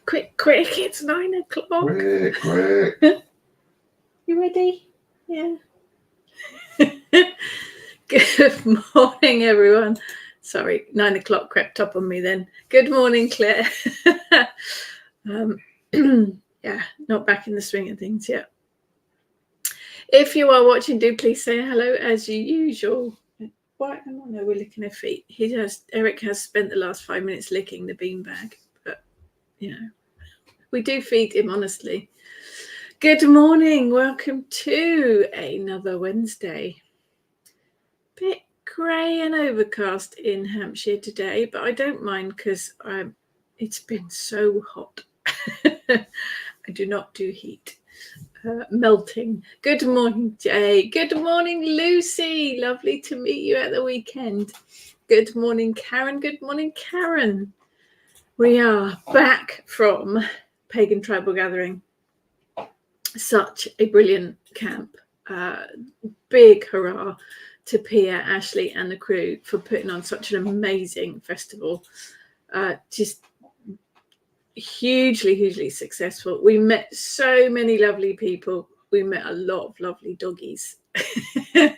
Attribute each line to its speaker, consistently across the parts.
Speaker 1: Quick, it's 9 o'clock.
Speaker 2: Quick.
Speaker 1: You ready? Yeah. Good morning, everyone. Sorry, 9 o'clock crept up on me then. Good morning, Claire. Yeah, not back in the swing of things yet. If you are watching, do please say hello as usual. Why? I don't know, we're licking her feet. Eric has spent the last 5 minutes licking the beanbag, but you know, we do feed him honestly. Good morning, welcome to another Wednesday. Bit grey and overcast in Hampshire today, but I don't mind because it's been so hot. I do not do heat. Melting. Good morning, Jay. Good morning, Lucy. Lovely to meet you at the weekend. Good morning, Karen. Good morning, Karen. We are back from Pagan Tribal Gathering. Such a brilliant camp. Big hurrah to Pia, Ashley and the crew for putting on such an amazing festival. Just hugely successful. We met so many lovely people. We met a lot of lovely doggies. In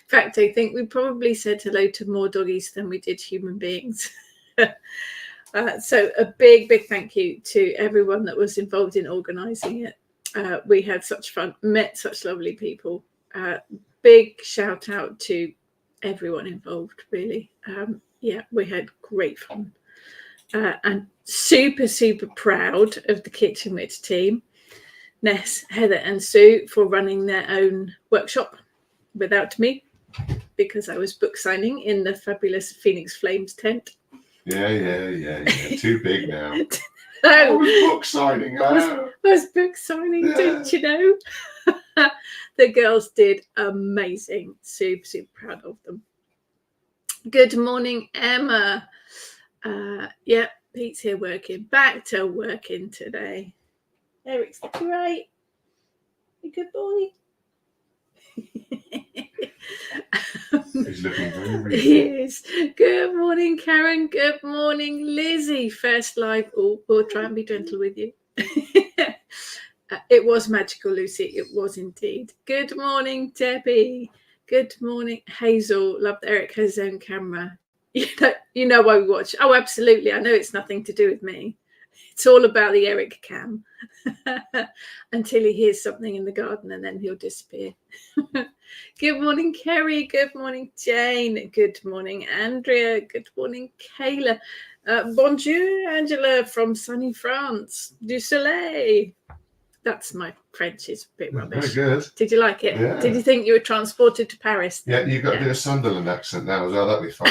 Speaker 1: fact, I think we probably said hello to more doggies than we did human beings. So a big thank you to everyone that was involved in organising it. We had such fun, met such lovely people. Big shout out to everyone involved, really. Yeah, we had great fun. And super proud of the Kitchen Wits team, Ness, Heather and Sue, for running their own workshop without me, because I was book signing in the fabulous Phoenix Flames tent.
Speaker 2: Yeah. Too big now.
Speaker 1: No,
Speaker 2: I was book signing.
Speaker 1: I was book signing, didn't you know? The girls did amazing. Super proud of them. Good morning, Emma. Yeah, Pete's here working. Back to working today. Eric's great. You good boy?
Speaker 2: He's looking very real.
Speaker 1: He is. Good morning, Karen. Good morning, Lizzie. First live. Oh, we'll try and be gentle with you. It was magical, Lucy. It was indeed. Good morning, Debbie. Good morning, Hazel. Love that Eric has his own camera. You know why we watch. Oh, absolutely. I know it's nothing to do with me. It's all about the Eric cam until he hears something in the garden and then he'll disappear. Good morning, Kerry. Good morning, Jane. Good morning, Andrea. Good morning, Kayla. Bonjour, Angela from sunny France. Du soleil. That's my French is a bit rubbish.
Speaker 2: Very good.
Speaker 1: Did you like it?
Speaker 2: Yeah.
Speaker 1: Did you think you were transported to Paris?
Speaker 2: Yeah, you've got to do a Sunderland accent now as well. That'd be fun.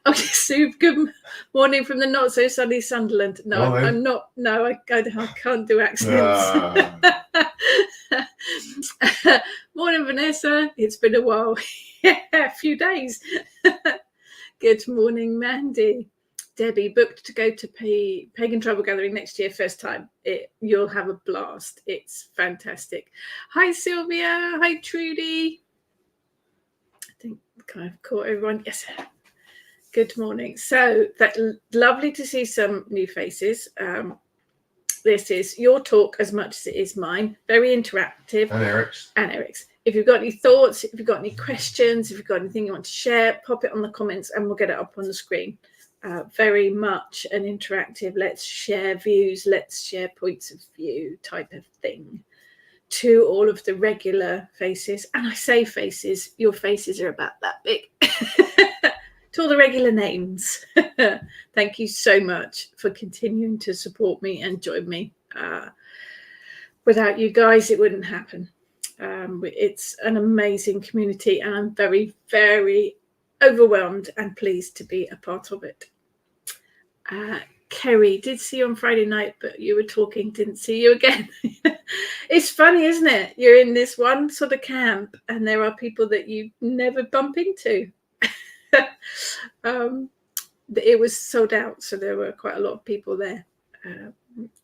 Speaker 1: Oh, Sue, good morning from the not so sunny Sunderland. No,
Speaker 2: morning.
Speaker 1: I'm not. No, I can't do accents. Morning, Vanessa. It's been a while. Yeah, a few days. Good morning, Mandy. Debbie, booked to go to Pagan Tribal Gathering next year, first time. You'll have a blast. It's fantastic. Hi, Sylvia. Hi, Trudy. I think I've caught everyone. Yes. Good morning. So lovely to see some new faces. This is your talk as much as it is mine. Very interactive.
Speaker 2: And Eric's.
Speaker 1: If you've got any thoughts, if you've got any questions, if you've got anything you want to share, pop it on the comments and we'll get it up on the screen. Very much an interactive, let's share views, let's share points of view type of thing to all of the regular faces. And I say faces, your faces are about that big. To all the regular names. Thank you so much for continuing to support me and join me. Without you guys, it wouldn't happen. It's an amazing community and I'm very overwhelmed and pleased to be a part of it. Kerry, did see you on Friday night, but you were talking, didn't see you again. It's funny, isn't it? You're in this one sort of camp and there are people that you never bump into. It was sold out, so there were quite a lot of people there.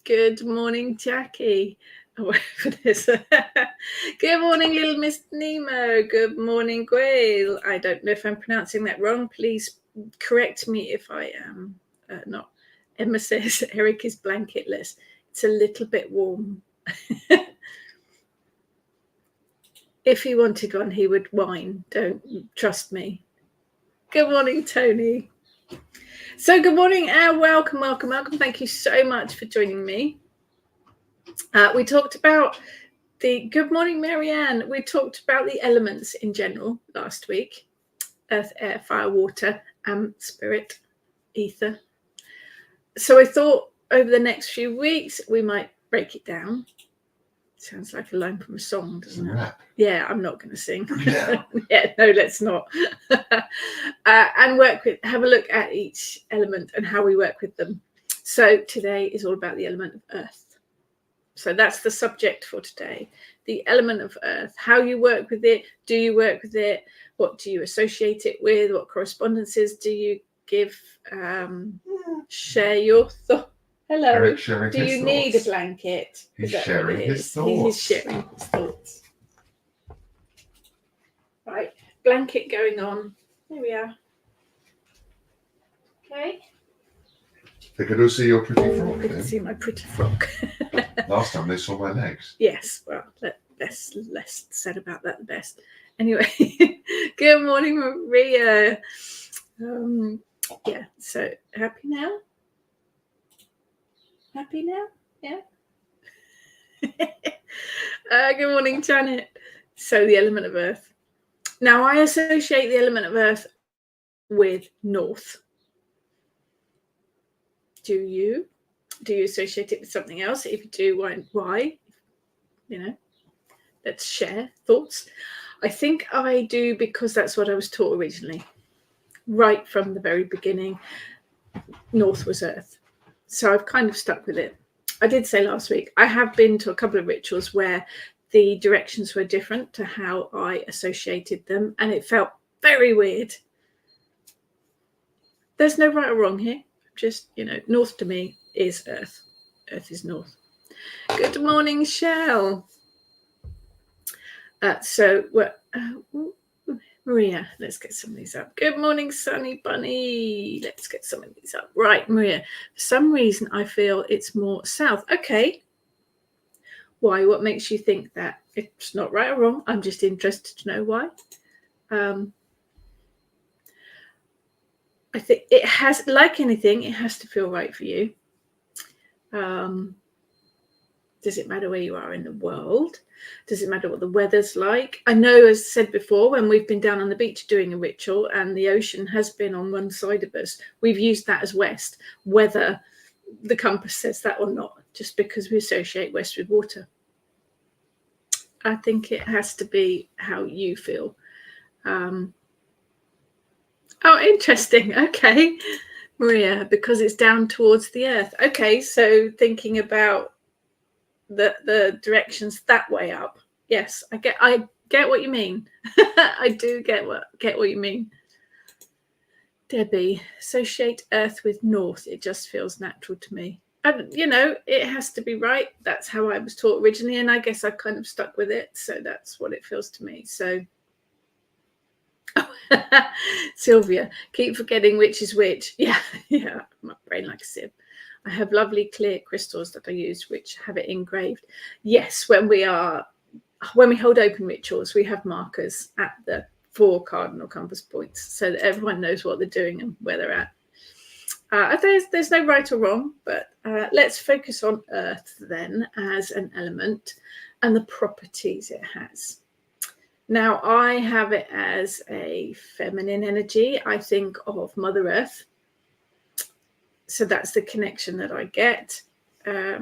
Speaker 1: Good morning, Jackie. Oh, good morning, little Miss Nemo. Good morning, Gwail. I don't know if I'm pronouncing that wrong. Please correct me if I am not. Emma says Eric is blanketless. It's a little bit warm. If he wanted one, he would whine. Don't trust me. Good morning, Tony. So good morning and welcome. Thank you so much for joining me. We talked about good morning, Marianne. We talked about the elements in general last week. Earth, air, fire, water, spirit, ether. So I thought over the next few weeks, we might break it down. Sounds like a line from a song, doesn't it?
Speaker 2: Rap.
Speaker 1: Yeah, I'm not going to sing.
Speaker 2: Yeah.
Speaker 1: Yeah, no, let's not. And have a look at each element and how we work with them. So today is all about the element of earth. So that's the subject for today. The element of earth, how you work with it. Do you work with it? What do you associate it with? What correspondences do you give? Share your thoughts. Hello.
Speaker 2: Eric sharing
Speaker 1: Do
Speaker 2: his
Speaker 1: you need a
Speaker 2: thoughts.
Speaker 1: blanket?
Speaker 2: He's
Speaker 1: Is that
Speaker 2: sharing
Speaker 1: what it
Speaker 2: his
Speaker 1: is?
Speaker 2: thoughts.
Speaker 1: He's sharing his thoughts. Right, blanket going on. Here we are. Okay.
Speaker 2: They could all see your pretty frock
Speaker 1: You can
Speaker 2: then.
Speaker 1: see my pretty frock.
Speaker 2: Last time they saw my legs.
Speaker 1: Yes, well, less said about that, the best. Anyway, good morning, Maria. Yeah, so happy now? Happy now? Yeah. Good morning, Janet. So the element of earth. Now I associate the element of earth with north. Do you? Do you associate it with something else? If you do, why? You know, let's share thoughts. I think I do because that's what I was taught originally. Right from the very beginning, north was earth. So I've kind of stuck with it. I did say last week, I have been to a couple of rituals where the directions were different to how I associated them, and it felt very weird. There's no right or wrong here. Just, north to me is earth. Earth is north. Good morning, Shell. Maria, let's get some of these up. Good morning, Sunny Bunny. Let's get some of these up. Right, Maria. For some reason, I feel it's more south. Okay. Why? What makes you think that? It's not right or wrong. I'm just interested to know why. I think it has, like anything, it has to feel right for you. Does it matter where you are in the world? Does it matter what the weather's like? I know, as I said before, when we've been down on the beach doing a ritual and the ocean has been on one side of us, we've used that as west, whether the compass says that or not, just because we associate west with water. I think it has to be how you feel. Oh, interesting. Okay, Maria, because it's down towards the earth. Okay, so thinking about the directions that way up. Yes, I get what you mean. I do get what you mean. Debbie, associate earth with north. It just feels natural to me. And it has to be right. That's how I was taught originally, and I guess I've kind of stuck with it. So that's what it feels to me. So Sylvia, keep forgetting which is which. Yeah, my brain like a sieve. I have lovely clear crystals that I use which have it engraved. Yes, when we hold open rituals, we have markers at the 4 cardinal compass points so that everyone knows what they're doing and where they're at. There's no right or wrong, but let's focus on earth then as an element and the properties it has. Now, I have it as a feminine energy. I think of Mother Earth. So that's the connection that I get. Yeah,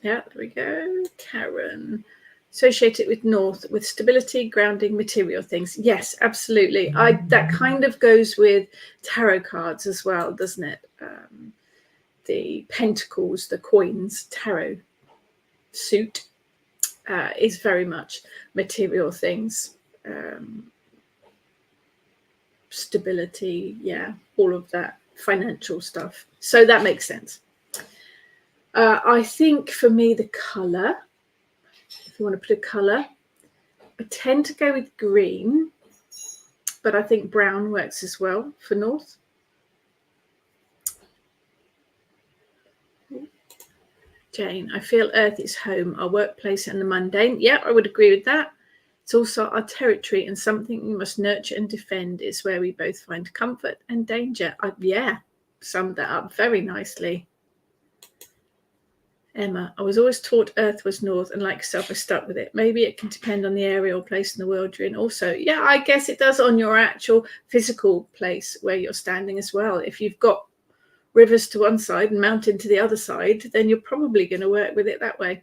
Speaker 1: there we go. Karen. Associate it with north, with stability, grounding, material things. Yes, absolutely. That kind of goes with tarot cards as well, doesn't it? The pentacles, the coins, tarot suit is very much material things. Stability, yeah, all of that financial stuff. So that makes sense. I think for me, the colour, if you want to put a colour, I tend to go with green, but I think brown works as well for north. Jane, I feel Earth is home, our workplace and the mundane. Yeah, I would agree with that. It's also our territory and something we must nurture and defend. It's where we both find comfort and danger. Yeah, summed that up very nicely. Emma, I was always taught Earth was north, and like yourself, I stuck with it. Maybe it can depend on the area or place in the world you're in. Also, yeah, I guess it does on your actual physical place where you're standing as well. If you've got rivers to one side and mountain to the other side, then you're probably going to work with it that way.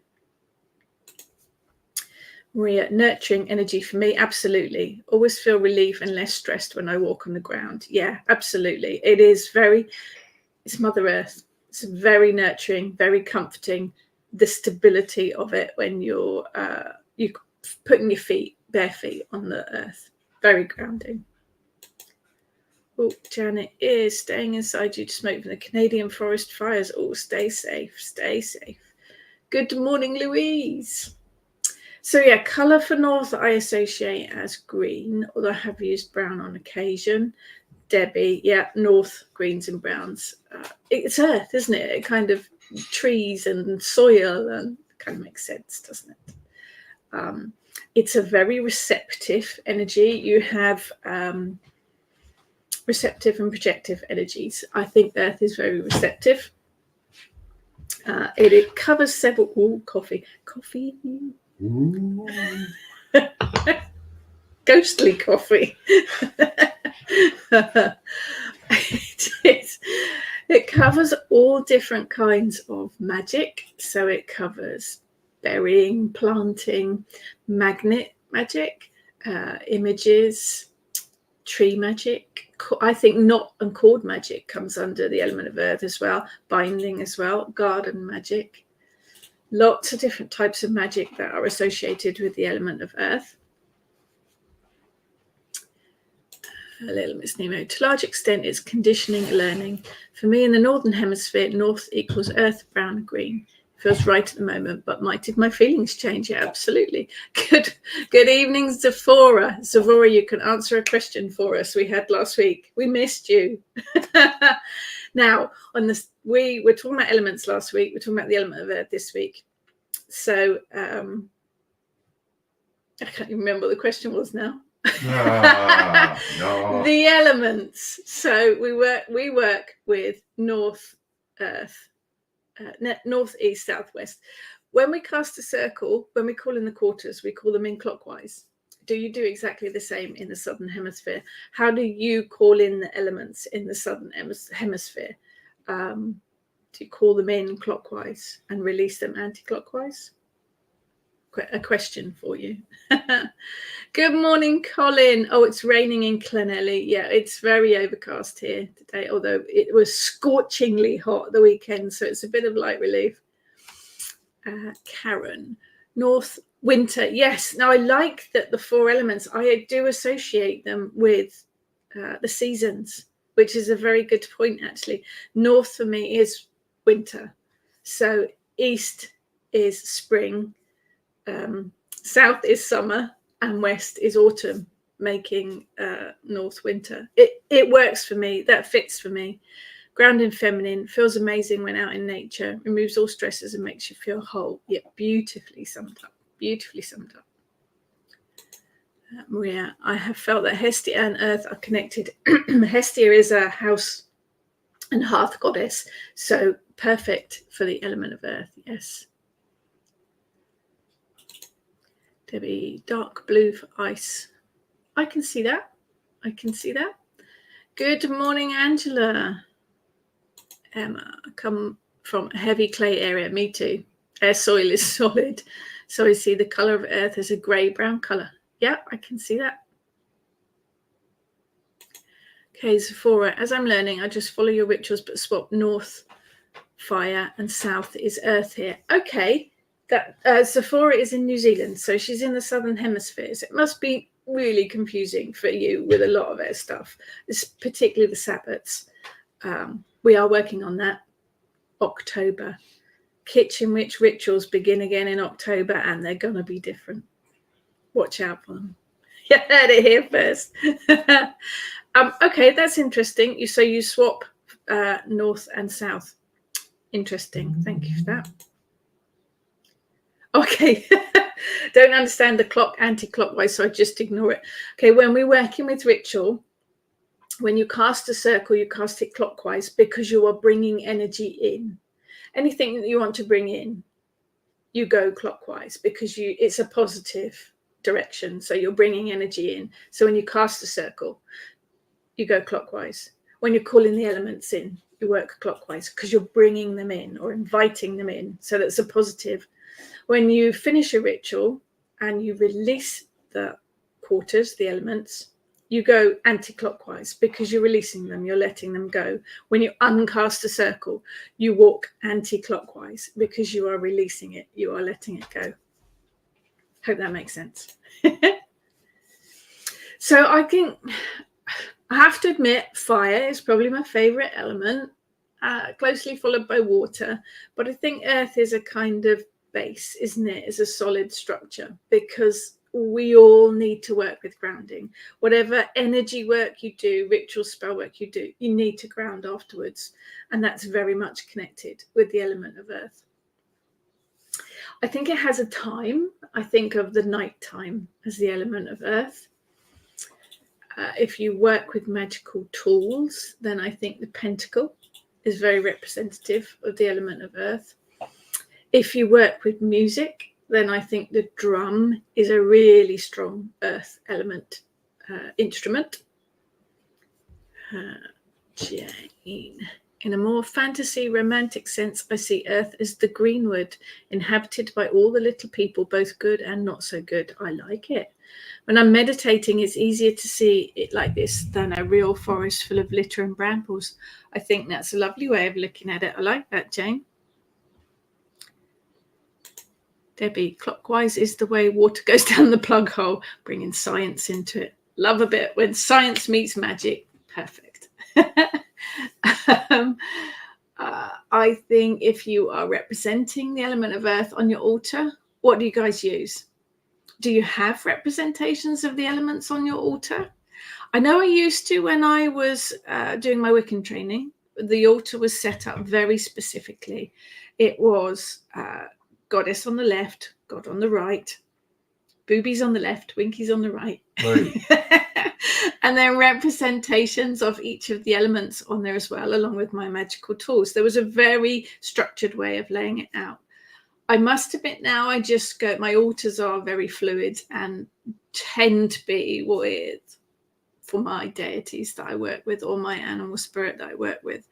Speaker 1: Maria, nurturing energy for me, absolutely. Always feel relief and less stressed when I walk on the ground. Yeah, absolutely. It's Mother Earth. It's very nurturing, very comforting. The stability of it when you're putting your bare feet on the earth. Very grounding. Oh, Janet is staying inside due to smoke from the Canadian forest fires. Oh, stay safe, stay safe. Good morning, Louise. So yeah, colour for north I associate as green, although I have used brown on occasion. Debbie, yeah, north greens and browns. It's earth, isn't it? It kind of trees and soil, and kind of makes sense, doesn't it? It's a very receptive energy. You have receptive and projective energies. I think earth is very receptive. It covers several coffee. Ghostly coffee. It covers all different kinds of magic. So it covers burying, planting, magnet magic, images, tree magic. I think knot and cord magic comes under the element of earth as well. Binding as well. Garden magic. Lots of different types of magic that are associated with the element of earth. A little Miss Nemo. To a large extent, it's conditioning, learning. For me, in the Northern Hemisphere, north equals earth, brown, and green. Feels right at the moment, but did my feelings change? Yeah, absolutely. Good evening, Zephora. Zephora, you can answer a question for us we had last week. We missed you. Now, we were talking about elements last week. We're talking about the element of earth this week. So I can't even remember what the question was now.
Speaker 2: No.
Speaker 1: The elements. So we work with north, earth, north, east, southwest. When we cast a circle, when we call in the quarters, we call them in clockwise. Do you do exactly the same in the southern hemisphere? How do you call in the elements in the southern hemisphere? Do you call them in clockwise and release them anti-clockwise? A question for you. Good morning, Colin. Oh, it's raining in Clonelly. Yeah, it's very overcast here today, although it was scorchingly hot the weekend, so it's a bit of light relief. Karen, north, winter. Yes. Now, I like that the four elements, I do associate them with the seasons, which is a very good point, actually. North for me is winter. So east is spring. South is summer and west is autumn, making north winter. It works for me. That fits for me. Grounded feminine, feels amazing when out in nature, removes all stresses and makes you feel whole. Yeah, beautifully summed up. Beautifully summed up. Maria, I have felt that Hestia and Earth are connected. Hestia is a house and hearth goddess, so perfect for the element of Earth. Yes. Debbie, dark blue for ice. I can see that. I can see that. Good morning, Angela. Emma, I come from a heavy clay area. Me too. Air soil is solid. So I see the colour of earth as a grey-brown colour. Yeah, I can see that. Okay, Zephora, as I'm learning, I just follow your rituals but swap north, fire, and south is earth here. Okay. That Zephora is in New Zealand, so she's in the southern hemisphere. So it must be really confusing for you with a lot of air stuff, particularly the Sabbats. We are working on that. October. Kitchen witch rituals begin again in October, and they're going to be different. Watch out for them. You heard it here first. Okay, that's interesting. So you swap north and south. Interesting. Thank you for that. Okay. Don't understand the clock anti-clockwise, so I just ignore it. Okay, when we're working with ritual, when you cast a circle, you cast it clockwise because you are bringing energy in. Anything that you want to bring in, you go clockwise because it's a positive direction. So you're bringing energy in. So when you cast a circle, you go clockwise. When you're calling the elements in, you work clockwise because you're bringing them in or inviting them in. So that's a positive. When you finish a ritual and you release the quarters, the elements, you go anti-clockwise because you're releasing them, you're letting them go. When you uncast a circle, you walk anti-clockwise because you are releasing it, you are letting it go. Hope that makes sense. So I think I have to admit fire is probably my favorite element, closely followed by water. But I think earth is a kind of base, isn't it? It's a solid structure because we all need to work with grounding. Whatever energy work you do, ritual spell work you do, you need to ground afterwards. And that's very much connected with the element of earth. I think it has a time. I think of the night time as the element of earth. If you work with magical tools, then I think the pentacle is very representative of the element of earth. If you work with music, then I think the drum is a really strong earth element instrument. Jane. In a more fantasy romantic sense, I see earth as the greenwood, inhabited by all the little people, both good and not so good. I like it. When I'm meditating, it's easier to see it like this than a real forest full of litter and brambles. I think that's a lovely way of looking at it. I like that, Jane. Debbie, clockwise is the way water goes down the plug hole, bringing science into it. Love a bit when science meets magic. Perfect. I think if you are representing the element of earth on your altar, what do you guys use? Do you have representations of the elements on your altar? I know I used to when I was doing my Wiccan training. The altar was set up very specifically. It was goddess on the left, god on the right, boobies on the left, winkies on the right. And then representations of each of the elements on there as well, along with my magical tools. There was a very structured way of laying it out. I must admit now, I just go, my altars are very fluid and tend to be with, for my deities that I work with or my animal spirit that I work with.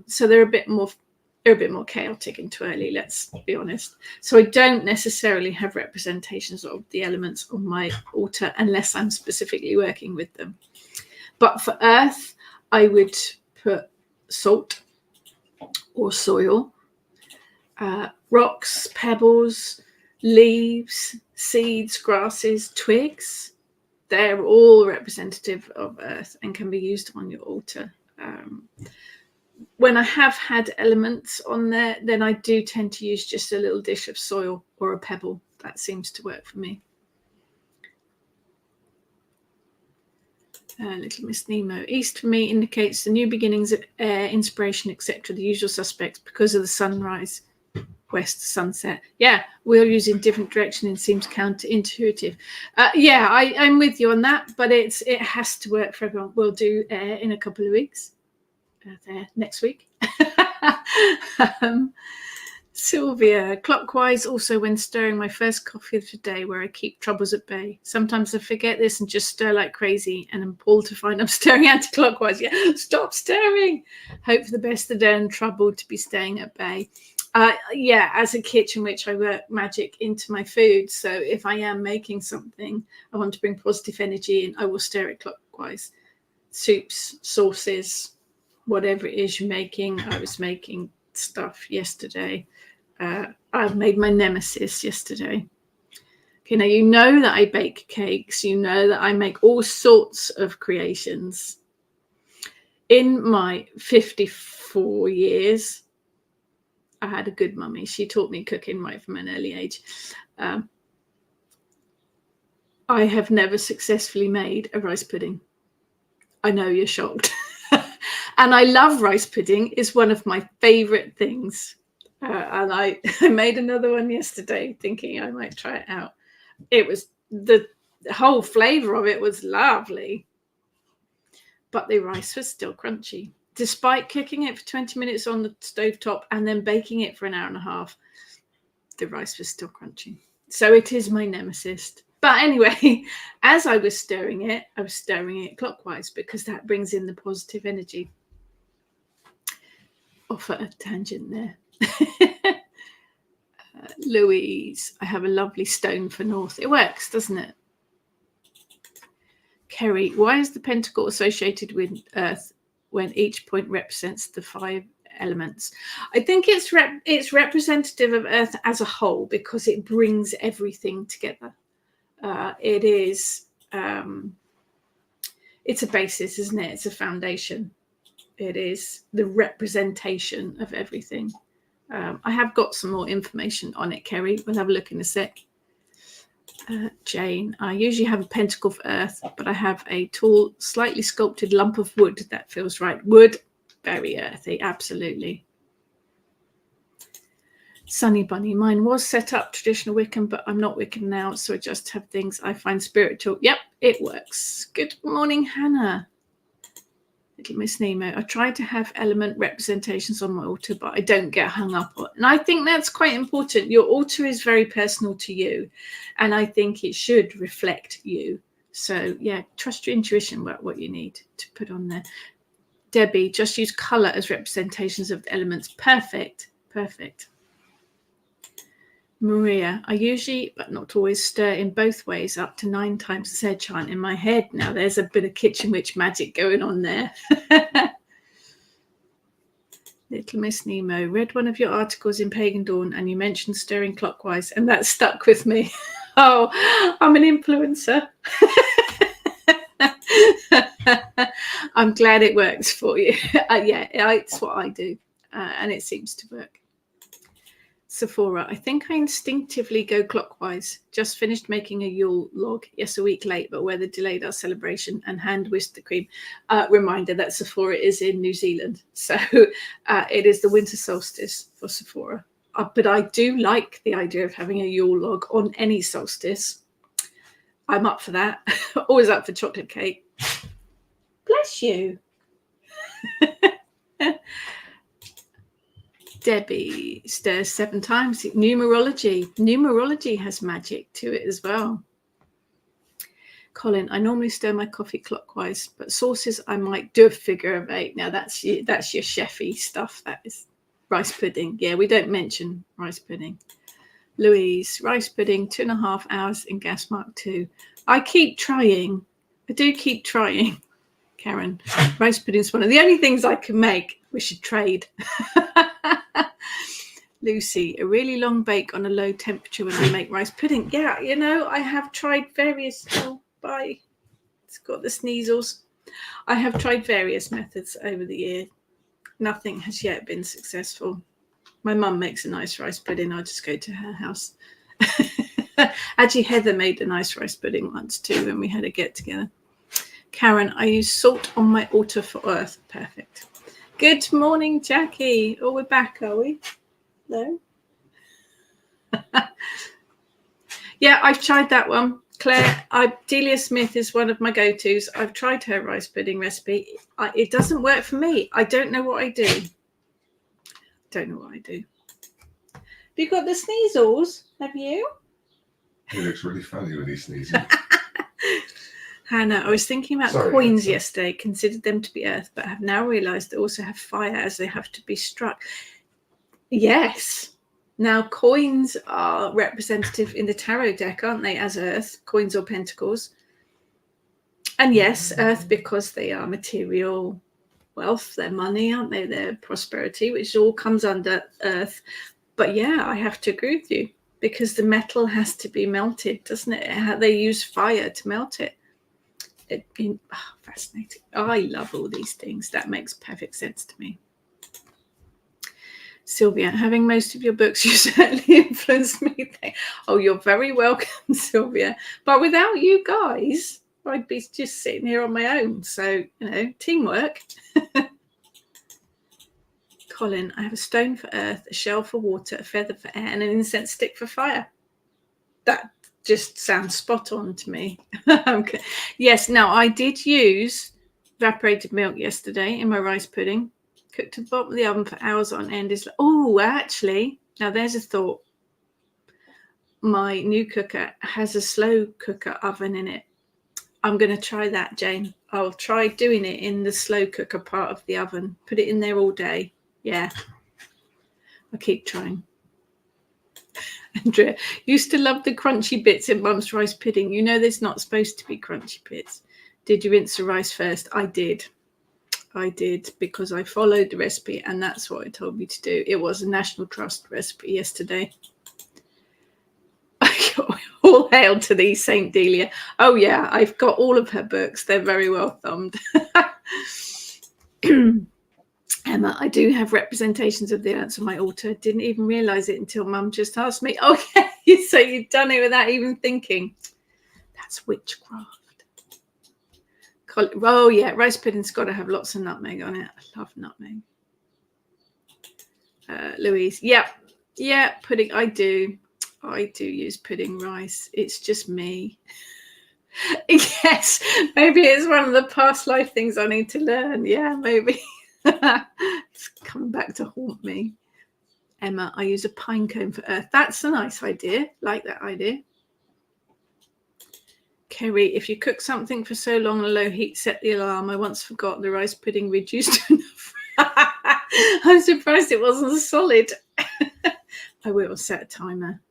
Speaker 1: So they're a bit more chaotic and twirly, let's be honest. So I don't necessarily have representations of the elements on my altar unless I'm specifically working with them. But for earth, I would put salt or soil, rocks, pebbles, leaves, seeds, grasses, twigs. They're all representative of earth and can be used on your altar. When I have had elements on there, then I do tend to use just a little dish of soil or a pebble. That seems to work for me. Little Miss Nemo. East for me indicates the new beginnings of air, inspiration, etc. The usual suspects because of the sunrise. West, sunset. Yeah, we're using different direction and seems counterintuitive. Yeah, I'm with you on that, but it has to work for everyone. We'll do air in a couple of weeks. There next week. Sylvia, clockwise also when stirring my first coffee of the day where I keep troubles at bay. Sometimes I forget this and just stir like crazy and I'm appalled to find I'm stirring anti-clockwise. Yeah, stop stirring. Hope for the best of the day and trouble to be staying at bay. Yeah, as a kitchen witch, I work magic into my food. So if I am making something, I want to bring positive energy in, I will stir it clockwise. Soups, sauces, whatever it is you're making. I was making stuff yesterday. I made my nemesis yesterday. Okay, now you know that I bake cakes. You know that I make all sorts of creations. In my 54 years, I had a good mummy. She taught me cooking right from an early age. I have never successfully made a rice pudding. I know you're shocked. And I love rice pudding. It's one of my favorite things. And I made another one yesterday thinking I might try it out. It was the whole flavour of it was lovely, but the rice was still crunchy. Despite cooking it for 20 minutes on the stovetop and then baking it for an hour and a half, the rice was still crunchy. So it is my nemesis. But anyway, as I was stirring it clockwise because that brings in the positive energy. Off at a tangent there. Louise, I have a lovely stone for north. It works, doesn't it? Kerry, why is the pentacle associated with Earth when each point represents the 5 elements? I think it's representative of Earth as a whole because it brings everything together. It is it's a basis, isn't it? It's a foundation. It is the representation of everything. I have got some more information on it, Kerry. We'll have a look in a sec. Jane, I usually have a pentacle for Earth, but I have a tall, slightly sculpted lump of wood. That feels right. Wood, very earthy, absolutely. Sunny Bunny, mine was set up traditional Wiccan, but I'm not Wiccan now, so I just have things I find spiritual. Yep, it works. Good morning, Hannah. Little Miss Nemo, I try to have element representations on my altar, but I don't get hung up on it. And I think that's quite important. Your altar is very personal to you, and I think it should reflect you. So, yeah, trust your intuition about what you need to put on there. Debbie, just use colour as representations of the elements. Perfect, perfect. Maria, I usually, but not always, stir in both ways up to 9 times the said chant in my head. Now there's a bit of kitchen witch magic going on there. Little Miss Nemo, read one of your articles in Pagan Dawn and you mentioned stirring clockwise and that stuck with me. Oh, I'm an influencer. I'm glad it works for you. Yeah, it's what I do and it seems to work. Sephora, I think I instinctively go clockwise. Just finished making a Yule log. Yes, a week late, but weather delayed our celebration and hand whisked the cream. Reminder that Sephora is in New Zealand. So it is the winter solstice for Sephora. But I do like the idea of having a Yule log on any solstice. I'm up for that. Always up for chocolate cake. Bless you. Debbie stirs 7 times. Numerology has magic to it as well. Colin, I normally stir my coffee clockwise, but sauces I might do a figure of 8. Now that's your chefy stuff. That is rice pudding. Yeah, we don't mention rice pudding. Louise, rice pudding, 2.5 hours in gas mark 2. I keep trying. I do keep trying. Karen, rice pudding is one of the only things I can make. We should trade. Lucy, a really long bake on a low temperature when I make rice pudding. Yeah, you know, I have tried various. Oh, bye. It's got the sneezels. I have tried various methods over the year. Nothing has yet been successful. My mum makes a nice rice pudding. I'll just go to her house. Actually, Heather made a nice rice pudding once too when we had a get together. Karen, I use salt on my altar for earth. Perfect. Good morning, Jackie. Oh, we're back, are we? No? Yeah, I've tried that one. Claire, Delia Smith is one of my go-tos. I've tried her rice pudding recipe. It doesn't work for me. I don't know what I do. Have you got the sneezels? Have you?
Speaker 2: He looks really funny when he sneezes.
Speaker 1: Hannah, I was thinking about coins yesterday, considered them to be earth, but have now realised they also have fire as they have to be struck. Yes. Now, coins are representative in the tarot deck, aren't they, as earth, coins or pentacles? And yes, earth because they are material wealth, their money, aren't they? Their prosperity, which all comes under earth. But yeah, I have to agree with you because the metal has to be melted, doesn't it? They use fire to melt it. Fascinating. I love all these things. That makes perfect sense to me. Sylvia, having most of your books, you certainly influenced me. Oh, you're very welcome, Sylvia. But without you guys, I'd be just sitting here on my own. So, you know, teamwork. Colin, I have a stone for earth, a shell for water, a feather for air, and an incense stick for fire. That just sounds spot on to me. Okay. Yes, now I did use evaporated milk yesterday in my rice pudding. Cooked at the bottom of the oven for hours on end. Oh, actually, now there's a thought. My new cooker has a slow cooker oven in it. I'm going to try that, Jane. I'll try doing it in the slow cooker part of the oven. Put it in there all day. Yeah. I'll keep trying. Andrea, used to love the crunchy bits in Mum's rice pudding. You know there's not supposed to be crunchy bits. Did you rinse the rice first? I did. Because I followed the recipe and that's what it told me to do. It was a National Trust recipe yesterday. All hail to thee, Saint Delia. Oh yeah, I've got all of her books. They're very well thumbed. Emma, I do have representations of the ants on my altar. Didn't even realise it until Mum just asked me. Okay, so you've done it without even thinking. That's witchcraft. Oh yeah, rice pudding's got to have lots of nutmeg on it. I love nutmeg. Louise, yeah, pudding. I do use pudding rice. It's just me. Yes, maybe it's one of the past life things I need to learn. Yeah, maybe. It's coming back to haunt me. Emma, I use a pine cone for earth. That's a nice idea. Like that idea. Kerry, if you cook something for so long on a low heat, set the alarm. I once forgot the rice pudding reduced enough. I'm surprised it wasn't solid. I will set a timer.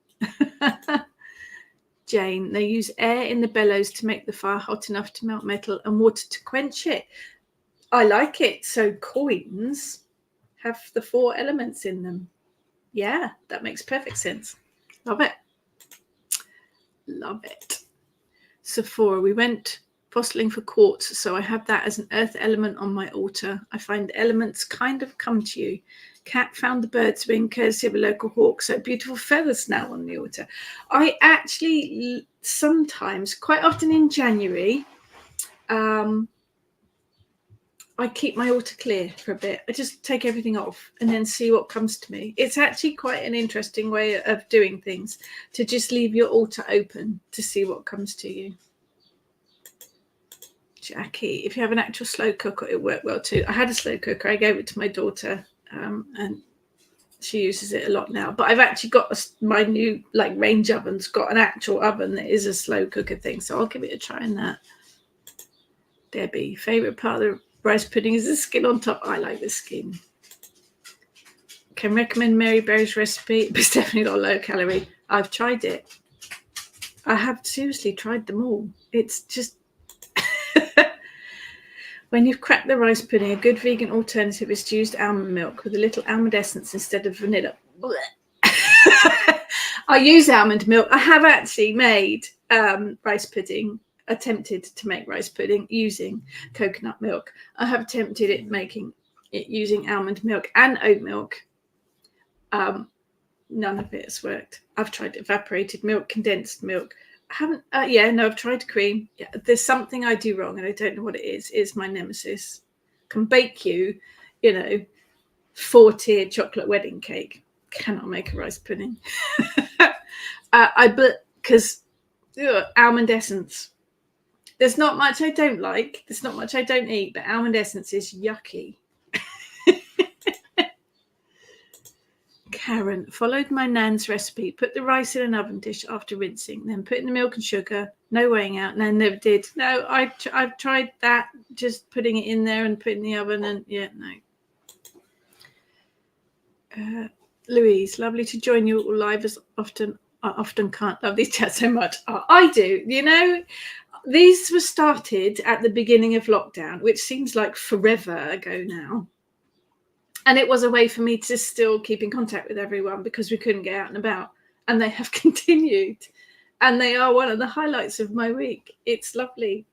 Speaker 1: Jane, they use air in the bellows to make the fire hot enough to melt metal and water to quench it. I like it. So coins have the 4 elements in them. Yeah, that makes perfect sense. Love it. Love it. Sephora, we went fossiling for quartz, so I have that as an earth element on my altar. I find elements kind of come to you. Cat found the bird's wing courtesy of a local hawk, so beautiful feathers now on the altar. I actually sometimes, quite often in January, I keep my altar clear for a bit. I just take everything off and then see what comes to me. It's actually quite an interesting way of doing things, to just leave your altar open to see what comes to you. Jackie, if you have an actual slow cooker, it worked well too. I had a slow cooker. I gave it to my daughter and she uses it a lot now. But I've actually got my new range oven's got an actual oven that is a slow cooker thing. So I'll give it a try in that. Debbie, favourite part of the rice pudding is the skin on top. I like the skin. Can recommend Mary Berry's recipe. It's definitely not low calorie. I've tried it. I have seriously tried them all. It's just when you've cracked the rice pudding, a good vegan alternative is to use almond milk with a little almond essence instead of vanilla. I use almond milk. I have actually made rice pudding. Attempted to make rice pudding using coconut milk. I have attempted making it using almond milk and oat milk. None of it has worked. I've tried evaporated milk, condensed milk. I haven't. I've tried cream. Yeah, there's something I do wrong, and I don't know what it is. It's my nemesis. Can bake you, 4-tier chocolate wedding cake. Cannot make a rice pudding. Because almond essence. There's not much I don't like. There's not much I don't eat, but almond essence is yucky. Karen, followed my nan's recipe. Put the rice in an oven dish after rinsing, then put in the milk and sugar. No weighing out. Nan never did. No, I've tried that. Just putting it in there and putting it in the oven, and no. Louise, lovely to join you all live as often. I often can't love these chats so much. I do. These were started at the beginning of lockdown, which seems like forever ago now. And it was a way for me to still keep in contact with everyone because we couldn't get out and about. And they have continued. And they are one of the highlights of my week. It's lovely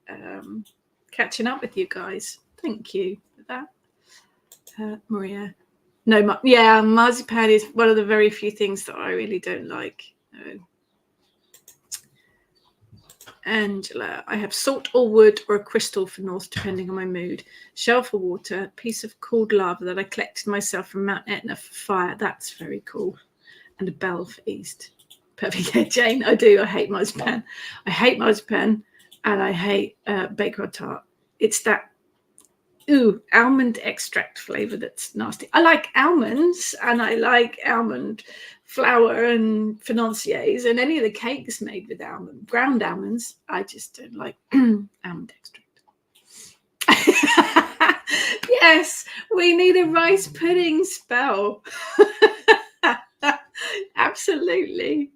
Speaker 1: catching up with you guys. Thank you for that. Maria. No, marzipan is one of the very few things that I really don't like. No. Angela, I have salt or wood or a crystal for north, depending on my mood. Shell for water, piece of cooled lava that I collected myself from Mount Etna for fire. That's very cool. And a bell for east. Perfect. Yeah, Jane, I do. I hate marzipan. I hate marzipan, and I hate baked tart. It's that almond extract flavor that's nasty. I like almonds, and I like almond flour and financiers, and any of the cakes made with ground almonds. I just don't like almond extract. Yes, we need a rice pudding spell. Absolutely.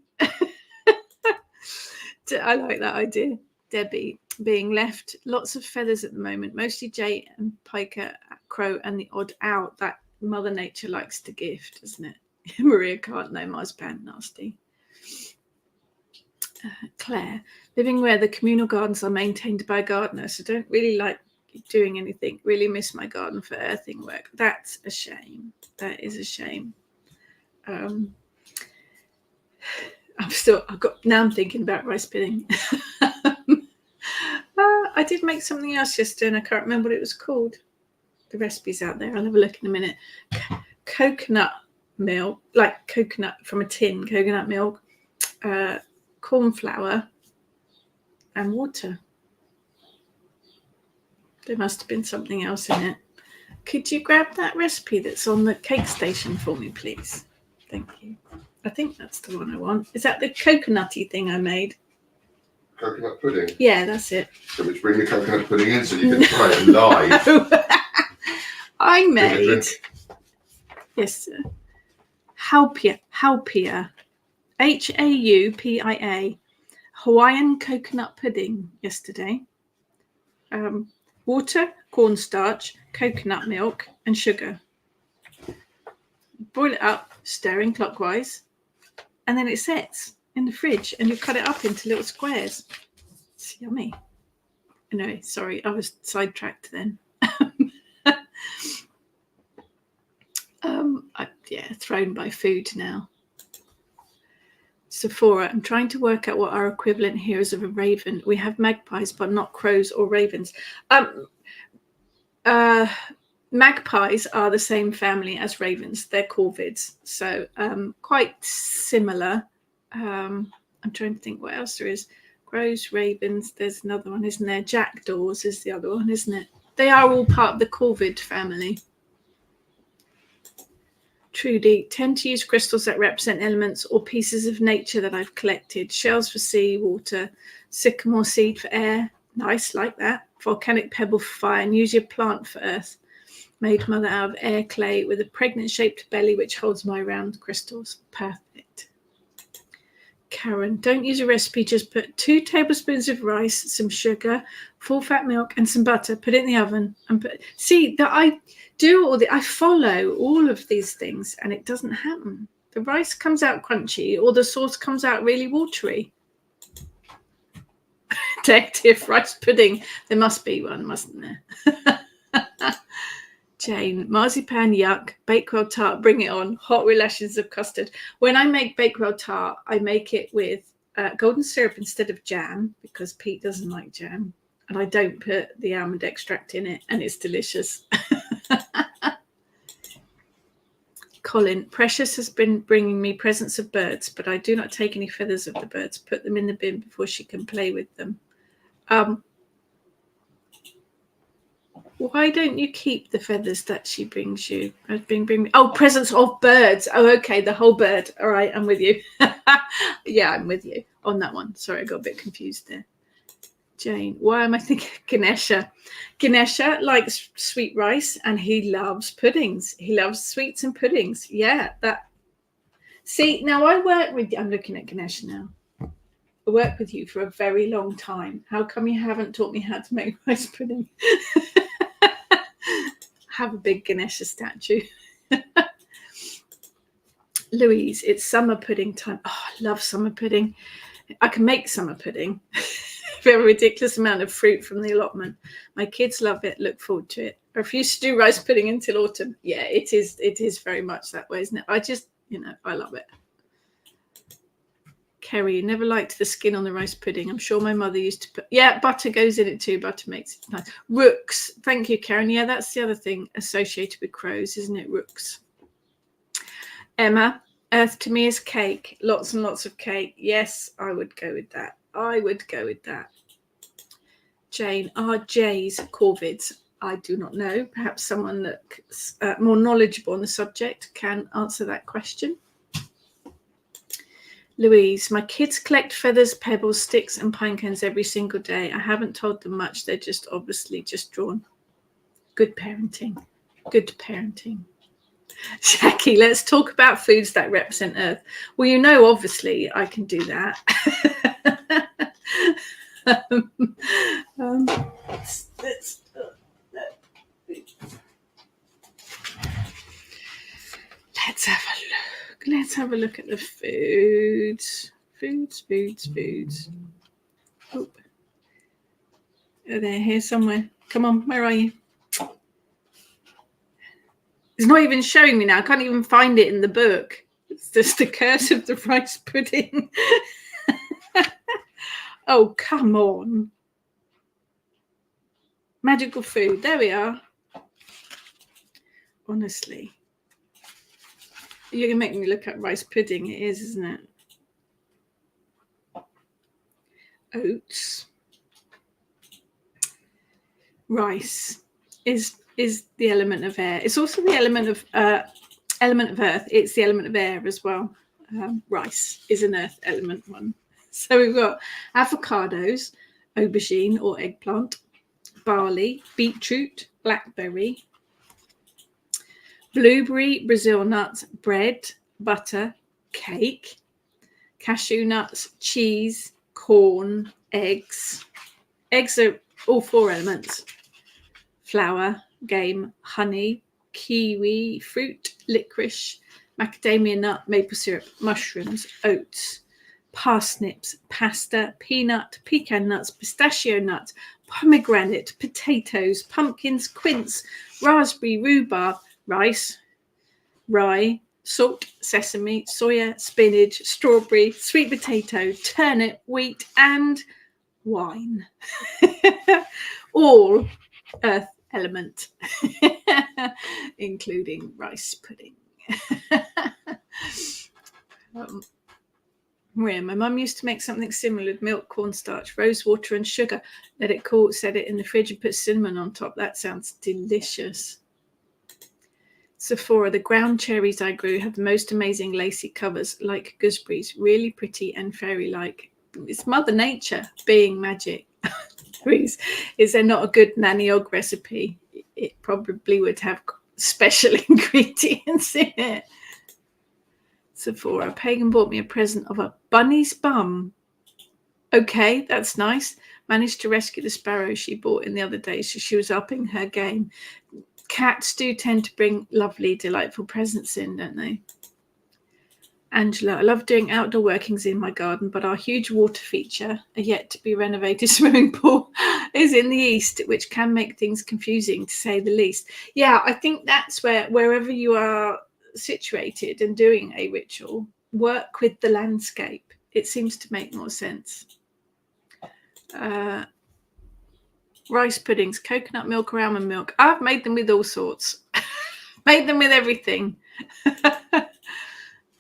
Speaker 1: I like that idea. Debbie, being left lots of feathers at the moment, mostly jay and piker, crow, and the odd owl that Mother Nature likes to gift, doesn't it? Maria can't know marzipan, nasty. Claire, living where the communal gardens are maintained by a gardener, so don't really like doing anything. Really miss my garden for earthing work. That's a shame. That is a shame. I'm thinking about rice pudding. I did make something else yesterday and I can't remember what it was called. The recipe's out there. I'll have a look in a minute. Coconut milk, like coconut from a tin, coconut milk, corn flour and water. There must have been something else in it. Could you grab that recipe that's on the cake station for me, please? Thank you. I think that's the one I want. Is that the coconutty thing I made?
Speaker 2: Coconut pudding?
Speaker 1: Yeah, that's it.
Speaker 2: So we bring the coconut pudding in so you can try it live.
Speaker 1: No. I made, yes, sir. Haupia, Haupia, Hawaiian coconut pudding yesterday. Water, cornstarch, coconut milk, and sugar. Boil it up, stirring clockwise, and then it sets in the fridge, and you cut it up into little squares. It's yummy. Anyway, sorry, I was sidetracked then. Thrown by food now. Sephora, I'm trying to work out what our equivalent here is of a raven. We have magpies, but not crows or ravens. Magpies are the same family as ravens. They're corvids, so quite similar. I'm trying to think what else there is. Crows, ravens, there's another one, isn't there? Jackdaws is the other one, isn't it? They are all part of the corvid family. Trudy, tend to use crystals that represent elements or pieces of nature that I've collected. Shells for sea, water, sycamore seed for air. Nice, like that. Volcanic pebble for fire, and use your plant for earth. Made mother out of air clay with a pregnant-shaped belly which holds my round crystals. Perfect. Karen, don't use a recipe. Just put 2 tablespoons of rice, some sugar, full-fat milk, and some butter. Put it in the oven and put. See that I do all the. I follow all of these things, and it doesn't happen. The rice comes out crunchy, or the sauce comes out really watery. Detective rice pudding. There must be one, mustn't there? Jane, marzipan, yuck. Bakewell tart, bring it on. Hot relashes of custard. When I make bakewell tart, I make it with golden syrup instead of jam because Pete doesn't like jam. And I don't put the almond extract in it, and it's delicious. Colin, Precious has been bringing me presents of birds, but I do not take any feathers of the birds. Put them in the bin before she can play with them. Why don't you keep the feathers that she brings you? Presents of birds. Oh, okay, the whole bird. All right, I'm with you. Yeah, I'm with you on that one. Sorry, I got a bit confused there. Jane, why am I thinking Ganesha? Ganesha likes sweet rice and he loves puddings. He loves sweets and puddings. Yeah, that. See, now I work with. I'm looking at Ganesha now. I worked with you for a very long time. How come you haven't taught me how to make rice pudding? Have a big Ganesha statue. Louise, it's summer pudding time. Oh, I love summer pudding. I can make summer pudding. We have a ridiculous amount of fruit from the allotment. My kids love it. Look forward to it. I refuse to do rice pudding until autumn. Yeah, it is very much that way, isn't it? I just, I love it. Kerry, never liked the skin on the rice pudding. I'm sure my mother used to put, yeah, butter goes in it too. Butter makes it nice. Rooks. Thank you, Karen. Yeah, that's the other thing associated with crows, isn't it? Rooks. Emma, earth to me is cake. Lots and lots of cake. Yes, I would go with that. I would go with that. Jane, are jays corvids? I do not know. Perhaps someone that's more knowledgeable on the subject can answer that question. Louise, my kids collect feathers, pebbles, sticks and pine cones every single day. I haven't told them much. They're just obviously just drawn. Good parenting. Good parenting. Jackie, let's talk about foods that represent Earth. Well, you know, obviously I can do that. Let's have a look. Let's have a look at the foods. Foods. Oh, they're here somewhere. Come on, where are you? It's not even showing me now. I can't even find it in the book. It's just the curse of the rice pudding. Oh, come on. Magical food. There we are. Honestly. You're going to make me look at rice pudding. It is, isn't it? Oats. Rice is the element of air. It's also the element of earth. It's the element of air as well. Rice is an earth element one. So we've got avocados, aubergine or eggplant, barley, beetroot, blackberry, blueberry, Brazil nuts, bread, butter, cake, cashew nuts, cheese, corn, eggs. Eggs are all 4 elements. Flour, game, honey, kiwi, fruit, licorice, macadamia nut, maple syrup, mushrooms, oats, parsnips, pasta, peanut, pecan nuts, pistachio nuts, pomegranate, potatoes, pumpkins, quince, raspberry, rhubarb, rice, rye, salt, sesame, soya, spinach, strawberry, sweet potato, turnip, wheat, and wine. All earth element, including rice pudding. My mum used to make something similar with milk, cornstarch, rose water and sugar. Let it cool, set it in the fridge and put cinnamon on top. That sounds delicious. Sephora, the ground cherries I grew have the most amazing lacy covers like gooseberries, really pretty and fairy-like. It's Mother Nature being magic. Is there not a good nanny-og recipe? It probably would have special ingredients in it. Sephora, Pagan bought me a present of a bunny's bum. Okay, that's nice. Managed to rescue the sparrow she bought in the other day, so she was upping her game. Cats do tend to bring lovely, delightful presents in, don't they? Angela, I love doing outdoor workings in my garden, but our huge water feature, a yet to be renovated swimming pool, is in the east, which can make things confusing to say the least. Yeah, I think that's wherever you are situated and doing a ritual, work with the landscape. It seems to make more sense. Rice puddings, coconut milk or almond milk. I've made them with all sorts. Made them with everything.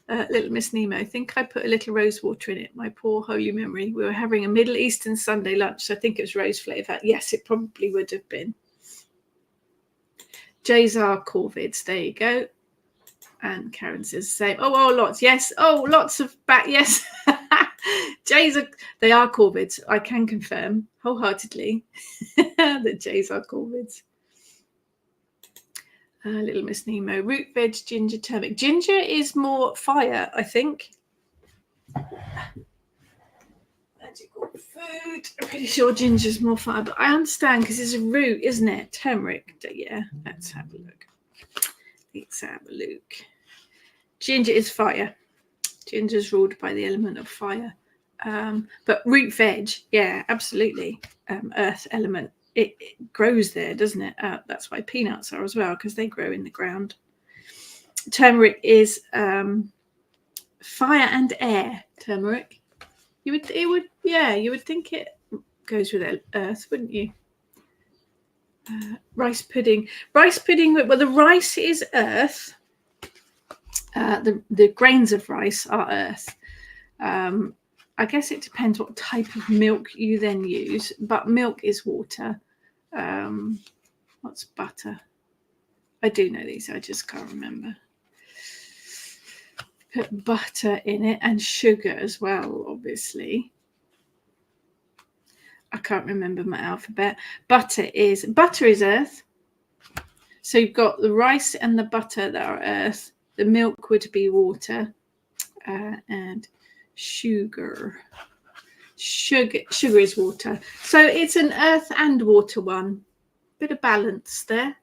Speaker 1: Little Miss Nemo, I think I put a little rose water in it. My poor holy memory. We were having a Middle Eastern Sunday lunch, so I think it was rose flavour. Yes, it probably would have been. Jays are corvids. There you go. And Karen says the same. Oh, lots. Yes. Oh, lots of back. Yes. Jays they are corvids. I can confirm wholeheartedly that jays are corvids. Little Miss Nemo, root veg, ginger, turmeric. Ginger is more fire, I think. Magical food. I'm pretty sure ginger is more fire, but I understand because it's a root, isn't it? Turmeric. Yeah, let's have a look. Ginger is fire. Ginger is ruled by the element of fire. But root veg, yeah, absolutely. Earth element. It grows there, doesn't it? That's why peanuts are as well, because they grow in the ground. Turmeric is fire and air. Turmeric. You would think it goes with earth, wouldn't you? Rice pudding. Well, the rice is earth. The grains of rice are earth. I guess it depends what type of milk you then use, but milk is water. What's butter? I do know these, I just can't remember. Put butter in it and sugar as well, obviously. I can't remember my alphabet. Butter is earth. So you've got the rice and the butter that are earth. The milk would be water, and sugar is water. So it's an earth and water one. Bit of balance there.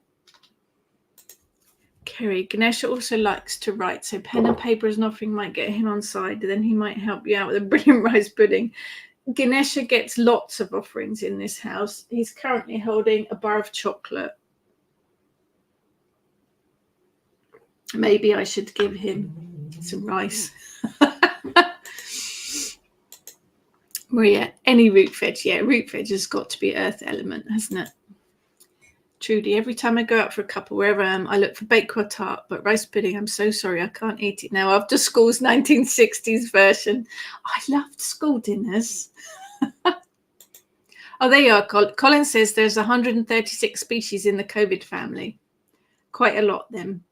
Speaker 1: Kerry, Ganesha also likes to write, so pen and paper as an offering might get him on side, then he might help you out with a brilliant rice pudding. Ganesha gets lots of offerings in this house. He's currently holding a bar of chocolate. Maybe I should give him some rice. Maria, any root veg? Yeah, root veg has got to be earth element, hasn't it? Trudy, every time I go out for a cuppa, wherever I am, I look for bakewell tart, but rice pudding, I'm so sorry, I can't eat it now. After school's 1960s version. I loved school dinners. Oh, there you are. Colin says there's 136 species in the Covid family. Quite a lot, then.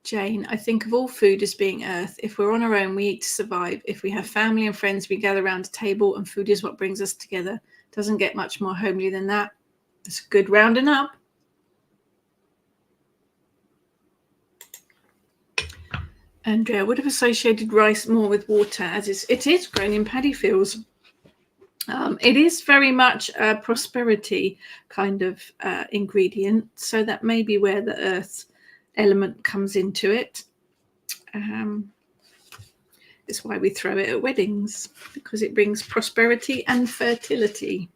Speaker 1: Jane, I think of all food as being earth. If we're on our own, we eat to survive. If we have family and friends, we gather around a table, and food is what brings us together. Doesn't get much more homely than that. It's a good rounding up. Andrea would have associated rice more with water, as it is grown in paddy fields. It is very much a prosperity kind of ingredient, so that may be where the earth element comes into it. It's why we throw it at weddings, because it brings prosperity and fertility.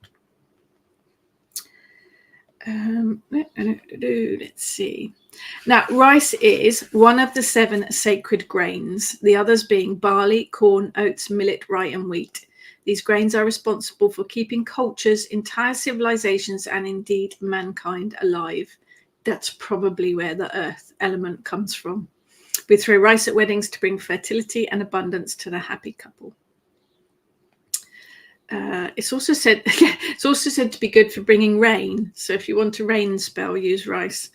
Speaker 1: Let's see. Now, rice is one of the 7 sacred grains, the others being barley, corn, oats, millet, rye, and wheat. These grains are responsible for keeping cultures, entire civilizations, and indeed mankind alive. That's probably where the earth element comes from. We throw rice at weddings to bring fertility and abundance to the happy couple. It's also said to be good for bringing rain. So if you want a rain spell, use rice.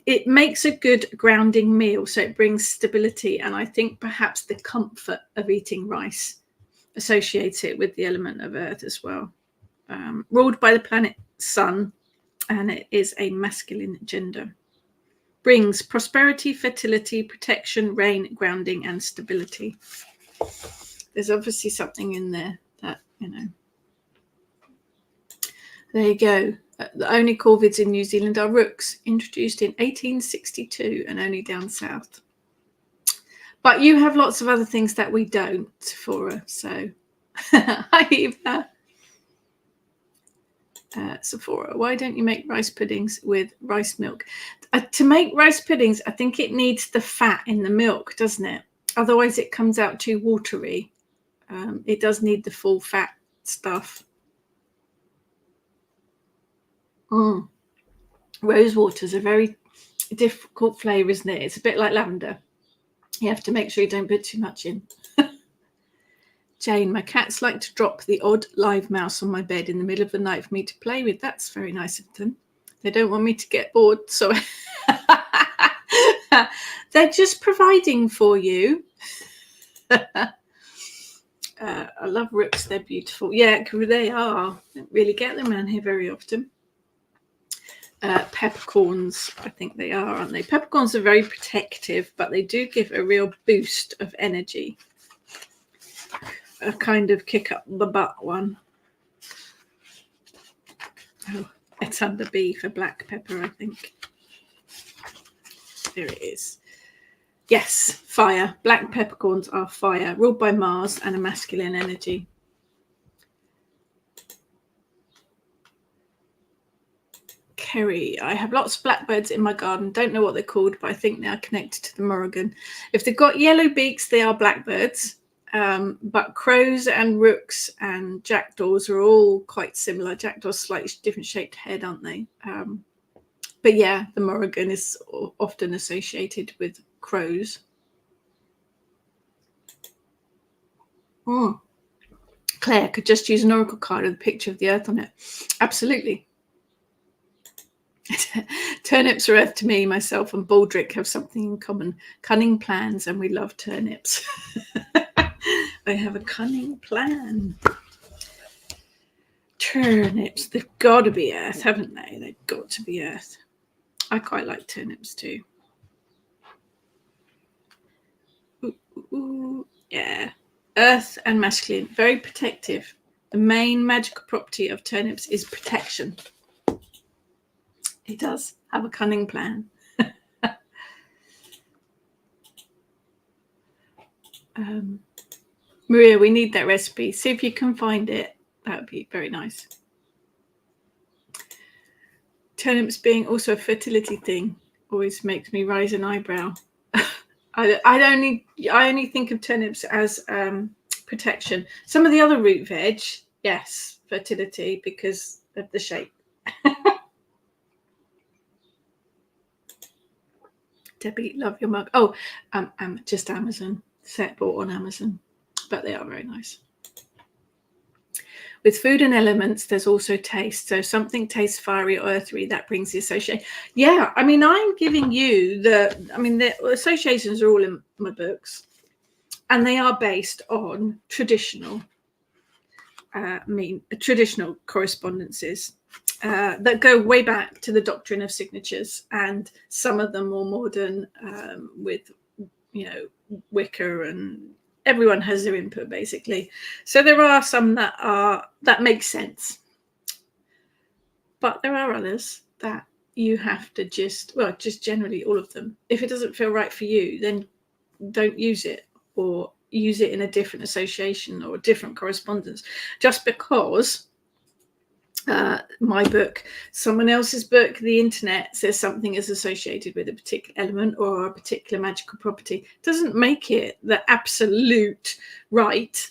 Speaker 1: It makes a good grounding meal, so it brings stability, and I think perhaps the comfort of eating rice associates it with the element of earth as well. Ruled by the planet Sun, and it is a masculine gender. Brings prosperity, fertility, protection, rain, grounding, and stability. There's obviously something in there that, There you go. The only corvids in New Zealand are rooks, introduced in 1862 and only down south. But you have lots of other things that we don't, Sephora. So, hi, Eva. Sephora, why don't you make rice puddings with rice milk? To make rice puddings, I think it needs the fat in the milk, doesn't it? Otherwise, it comes out too watery. It does need the full fat stuff. Rose water is a very difficult flavour, isn't it? It's a bit like lavender. You have to make sure you don't put too much in. Jane, my cats like to drop the odd live mouse on my bed in the middle of the night for me to play with. That's very nice of them. They don't want me to get bored, so they're just providing for you. I love rooks. They're beautiful. Yeah, they are. I don't really get them around here very often. Peppercorns, I think they are, aren't they? Peppercorns are very protective, but they do give a real boost of energy. A kind of kick up the butt one. Oh, it's under B for black pepper, I think. There it is. Yes, fire. Black peppercorns are fire, ruled by Mars and a masculine energy. Kerry, I have lots of blackbirds in my garden. Don't know what they're called, but I think they are connected to the Morrigan. If they've got yellow beaks, they are blackbirds. But crows and rooks and jackdaws are all quite similar. Jackdaws slightly different shaped head, aren't they? But yeah, the Morrigan is often associated with crows. Claire could just use an oracle card with a picture of the earth on it. Absolutely. Turnips are earth to me. Myself and Baldric have something in common. Cunning plans, and we love turnips. I have a cunning plan. Turnips, they've got to be earth, haven't they? They've got to be earth. I quite like turnips too. Ooh, yeah. Earth and masculine, very protective. The main magical property of turnips is protection. It does have a cunning plan. Maria, we need that recipe. See if you can find it. That would be very nice. Turnips being also a fertility thing always makes me raise an eyebrow. I only think of turnips as protection. Some of the other root veg, yes, fertility because of the shape. Debbie, love your mug. Oh, just Amazon. Set bought on Amazon, but they are very nice. With food and elements, there's also taste. So something tastes fiery or earthy, that brings the association. Yeah, I mean, I'm giving you the associations are all in my books, and they are based on traditional correspondences that go way back to the doctrine of signatures, and some of them more modern with, Wicca, and everyone has their input basically. So there are some that make sense, but there are others that you have to just generally all of them. If it doesn't feel right for you, then don't use it, or use it in a different association or a different correspondence. Just because my book, someone else's book, the internet says something is associated with a particular element or a particular magical property, doesn't make it the absolute right.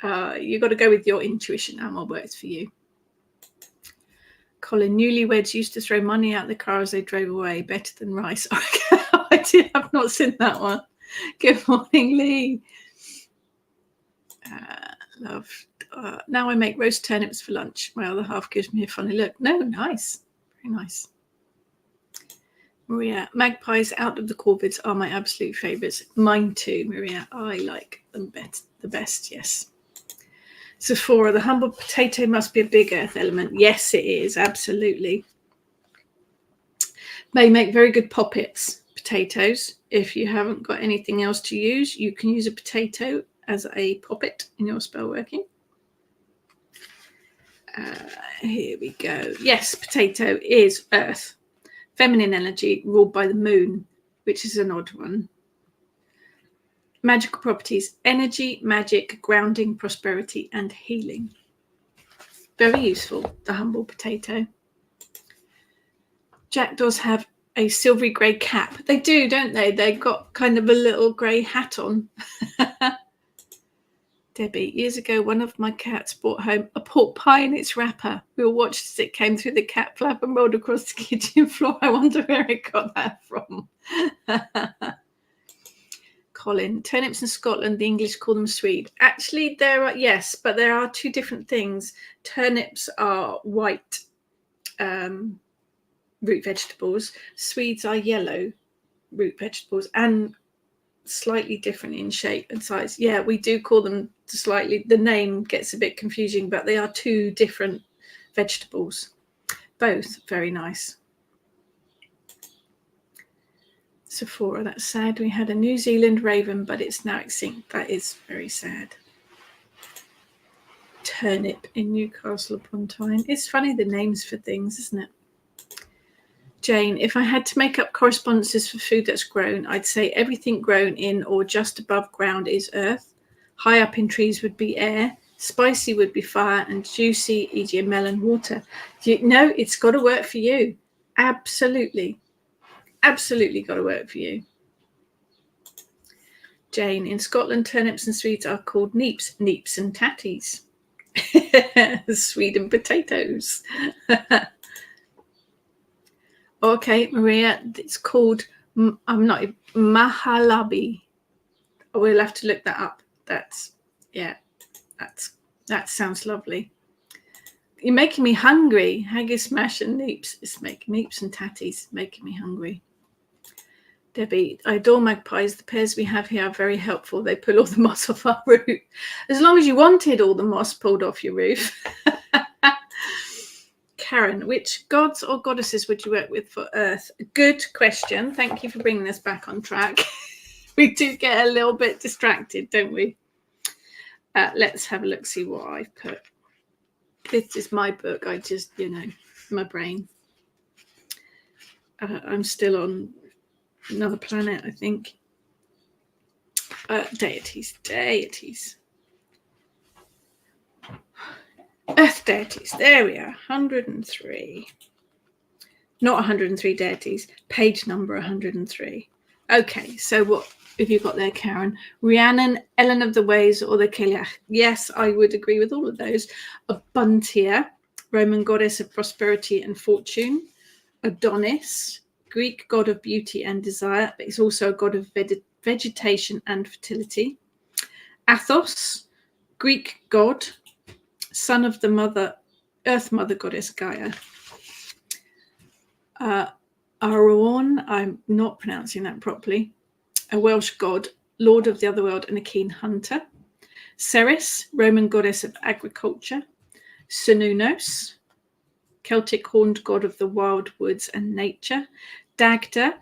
Speaker 1: You've got to go with your intuition and what works for you. Colin, newlyweds used to throw money out the car as they drove away. Better than rice. I've not seen that one. Good morning, Lee. Love. Now I make roast turnips for lunch. My other half gives me a funny look. No, nice. Very nice. Maria, magpies out of the Corvids are my absolute favourites. Mine too, Maria. I like them the best, yes. Sephora, the humble potato must be a big earth element. Yes, it is. Absolutely. They make very good poppets, potatoes. If you haven't got anything else to use, you can use a potato as a poppet in your spell working. Here we go. Yes, potato is earth. Feminine energy ruled by the moon, which is an odd one. Magical properties: energy, magic, grounding, prosperity, and healing. Very useful, the humble potato. Jackdaws have a silvery grey cap. They do, don't they? They've got kind of a little grey hat on. Debbie, years ago, one of my cats brought home a pork pie in its wrapper. We all watched as it came through the cat flap and rolled across the kitchen floor. I wonder where it got that from. Colin, turnips in Scotland, the English call them swede. Actually, but there are two different things. Turnips are white root vegetables. Swedes are yellow root vegetables and slightly different in shape and size. Yeah, we do call them slightly, the name gets a bit confusing, but they are two different vegetables. Both very nice. Sephora, that's sad. We had a New Zealand raven, but it's now extinct. That is very sad. Turnip in Newcastle upon Tyne. It's funny, the names for things, isn't it? Jane, if I had to make up correspondences for food that's grown, I'd say everything grown in or just above ground is earth. High up in trees would be air. Spicy would be fire, and juicy, e.g. melon, water. No, it's got to work for you. Absolutely. Absolutely got to work for you. Jane, in Scotland, turnips and swedes are called neeps and tatties. Sweden potatoes. Okay, Maria, it's called, I'm not, mahalabi. We'll have to look that up. That sounds lovely. You're making me hungry. Haggis, mash, and neeps. It's making neeps and tatties, making me hungry. Debbie, I adore magpies. The pairs we have here are very helpful. They pull all the moss off our roof. As long as you wanted all the moss pulled off your roof. Karen, which gods or goddesses would you work with for Earth? Good question. Thank you for bringing us back on track. We do get a little bit distracted, don't we? Let's have a look, see what I've put. This is my book. I just, my brain. I'm still on another planet, I think. Deities. Earth deities. There we are. 103. Not 103 deities. Page number 103. Okay, so what have you got there, Karen? Rhiannon, Ellen of the Ways, or the Kiliach? Yes, I would agree with all of those. Abuntia, Roman goddess of prosperity and fortune. Adonis, Greek god of beauty and desire, but he's also a god of vegetation and fertility. Athos, Greek god, son of the Earth Mother goddess Gaia. Arawn, I'm not pronouncing that properly, a Welsh god, lord of the otherworld and a keen hunter. Ceres, Roman goddess of agriculture. Cernunnos, Celtic horned god of the wild woods and nature. Dagda,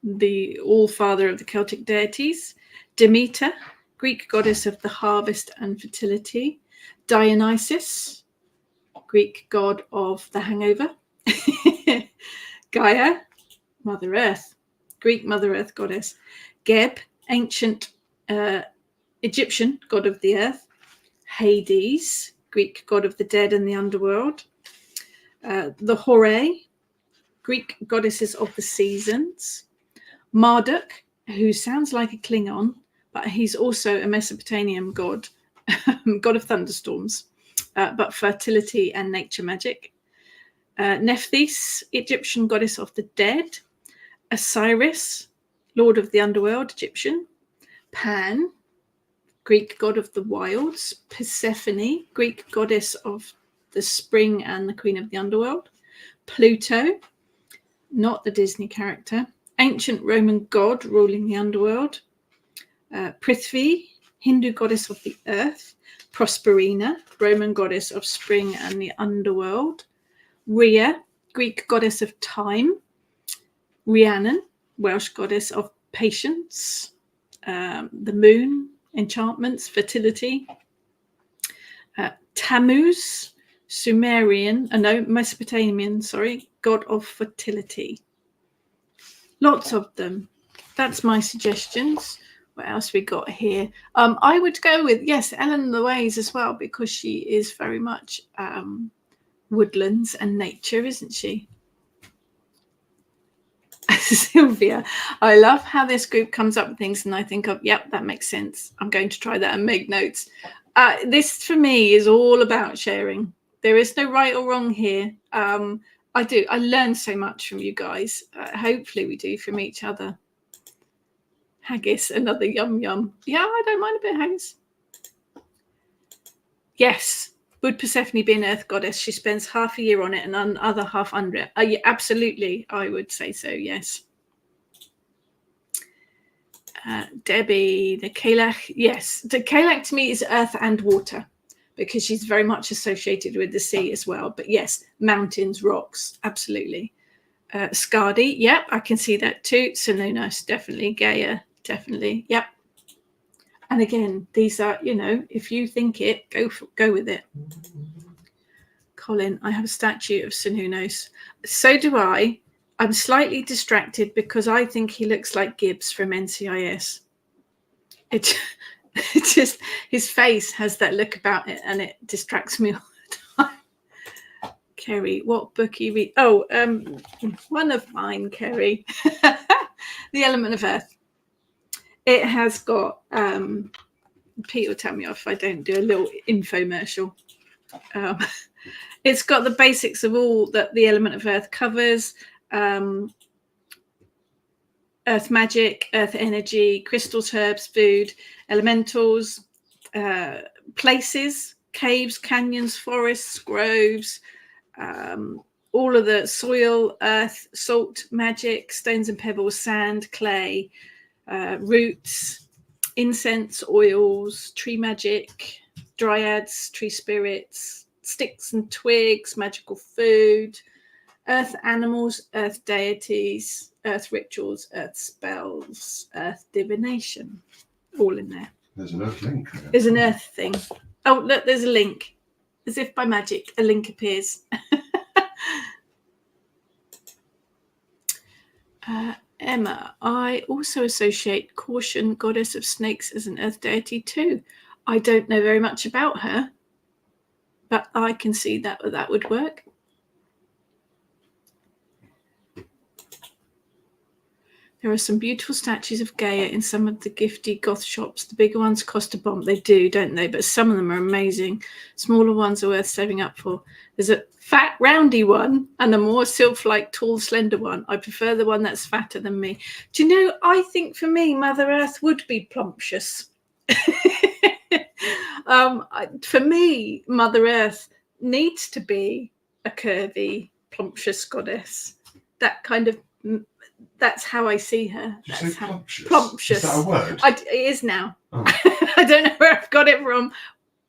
Speaker 1: the all-father of the Celtic deities. Demeter, Greek goddess of the harvest and fertility. Dionysus, Greek god of the hangover. Gaia, Mother Earth, Greek Mother Earth goddess. Geb, ancient Egyptian god of the earth. Hades, Greek god of the dead and the underworld. The Horae, Greek goddesses of the seasons. Marduk, who sounds like a Klingon, but he's also a Mesopotamian god, god of thunderstorms, but fertility and nature magic. Nephthys, Egyptian goddess of the dead. Osiris, lord of the underworld, Egyptian. Pan, Greek god of the wilds. Persephone, Greek goddess of the spring and the queen of the underworld. Pluto, not the Disney character. Ancient Roman god ruling the underworld. Prithvi, Hindu goddess of the earth. Prosperina, Roman goddess of spring and the underworld. Rhea, Greek goddess of time. Rhiannon, Welsh goddess of patience. The moon, enchantments, fertility. Tammuz, Mesopotamian, god of fertility. Lots of them. That's my suggestions. What else we got here? I would go with, yes, Ellen of the Ways as well, because she is very much woodlands and nature, isn't she? Sylvia, I love how this group comes up with things and I think of, yep, that makes sense. I'm going to try that and make notes. This for me is all about sharing. There is no right or wrong here. I learn so much from you guys. Hopefully we do from each other. Haggis, another yum yum. Yeah, I don't mind a bit of haggis. Yes, would Persephone be an earth goddess? She spends half a year on it and another half under it. Yeah, absolutely, I would say so, yes. Debbie, the Kalach, yes. The Kalach to me is earth and water because she's very much associated with the sea as well. But yes, mountains, rocks, absolutely. Skadi, yep, I can see that too. Cernunnos, definitely. Gaia, definitely, yep. And again, these are, if you think it, go with it. Colin, I have a statue of Cernunnos. So do I. I'm slightly distracted because I think he looks like Gibbs from NCIS. Just his face has that look about it, and it distracts me all the time. Kerry, what book you read? Oh, one of mine, Kerry. The Element of Earth. It has got Pete will tell me off if I don't do a little infomercial. It's got the basics of all that the Element of Earth covers. Earth magic, earth energy, crystals, herbs, food, elementals, places, caves, canyons, forests, groves, all of the soil, earth, salt, magic, stones and pebbles, sand, clay, roots, incense, oils, tree magic, dryads, tree spirits, sticks and twigs, magical food, earth animals, earth deities, earth rituals, earth spells, earth divination, all in there.
Speaker 2: There's an earth link there.
Speaker 1: There's an earth thing. Oh, look, there's a link. As if by magic, a link appears. Emma, I also associate Caution, goddess of snakes, as an earth deity too. I don't know very much about her, but I can see that that would work. There are some beautiful statues of Gaia in some of the gifty goth shops. The bigger ones cost a bomb. They do, don't they? But some of them are amazing. Smaller ones are worth saving up for. There's a fat, roundy one and a more sylph-like, tall, slender one. I prefer the one that's fatter than me. Do you know, I think for me, Mother Earth would be plumptious. For me, Mother Earth needs to be a curvy, plumptious goddess. That kind of... That's how I see her.
Speaker 2: Did you say plumptious?
Speaker 1: Plumptious.
Speaker 2: Is that a word?
Speaker 1: It is now.
Speaker 2: Oh.
Speaker 1: I don't know where I've got it from.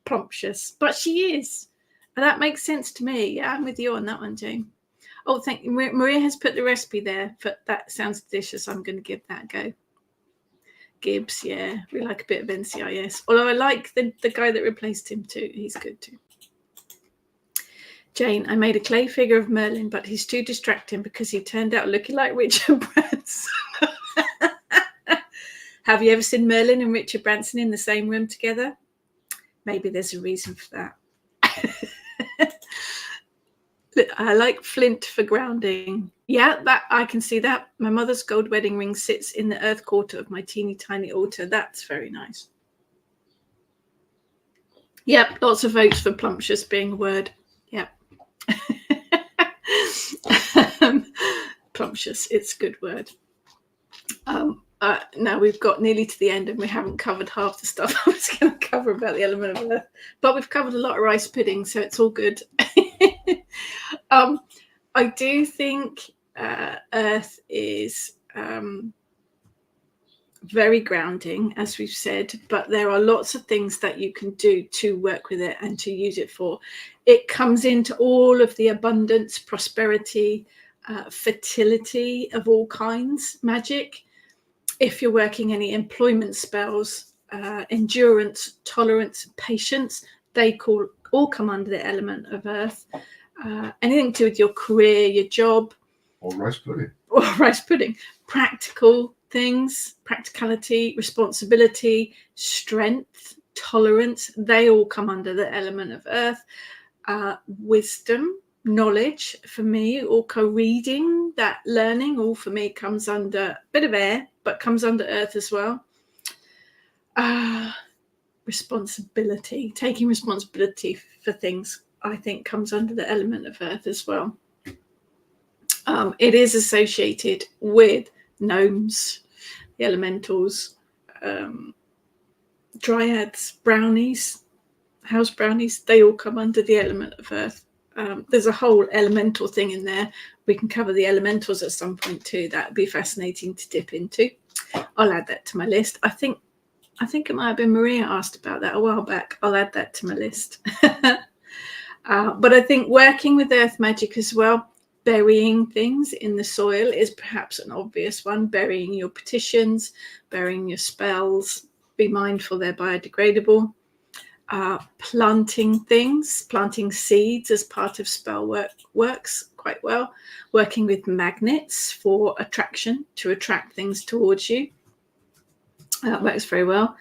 Speaker 1: Plumptious. But she is. And that makes sense to me. Yeah, I'm with you on that one, Jane. Oh, thank you. Maria has put the recipe there. But that sounds delicious. I'm going to give that a go. Gibbs, yeah. We like a bit of NCIS. Although I like the guy that replaced him too. He's good too. Jane, I made a clay figure of Merlin, but he's too distracting because he turned out looking like Richard Branson. Have you ever seen Merlin and Richard Branson in the same room together? Maybe there's a reason for that. I like flint for grounding. Yeah, that I can see that. My mother's gold wedding ring sits in the earth quarter of my teeny tiny altar. That's very nice. Yep, lots of votes for plumptious being a word. Yep. Plumptious, it's a good word. Now we've got nearly to the end and we haven't covered half the stuff I was going to cover about the element of earth, but we've covered a lot of rice pudding, so it's all good. I do think earth is very grounding, as we've said, but there are lots of things that you can do to work with it and to use it for. It comes into all of the abundance, prosperity, fertility of all kinds, magic. If you're working any employment spells, endurance, tolerance, patience, they all come under the element of earth. Anything to do with your career, your job.
Speaker 2: Or rice pudding.
Speaker 1: Or rice pudding. Practical things, practicality, responsibility, strength, tolerance, they all come under the element of earth. Wisdom, knowledge, for me, or co-reading, that learning, all for me comes under a bit of air, but comes under earth as well. Responsibility, taking responsibility for things, I think comes under the element of earth as well. It is associated with gnomes, the elementals, dryads, brownies, house brownies, they all come under the element of earth. There's a whole elemental thing in there. We can cover the elementals at some point too. That would be fascinating to dip into. I'll add that to my list. I think it might have been Maria asked about that a while back. I'll add that to my list. But I think working with earth magic as well, burying things in the soil is perhaps an obvious one. Burying your petitions, burying your spells. Be mindful they're biodegradable. Planting things, planting seeds as part of spell work works quite well. Working with magnets for attraction, to attract things towards you. That works very well.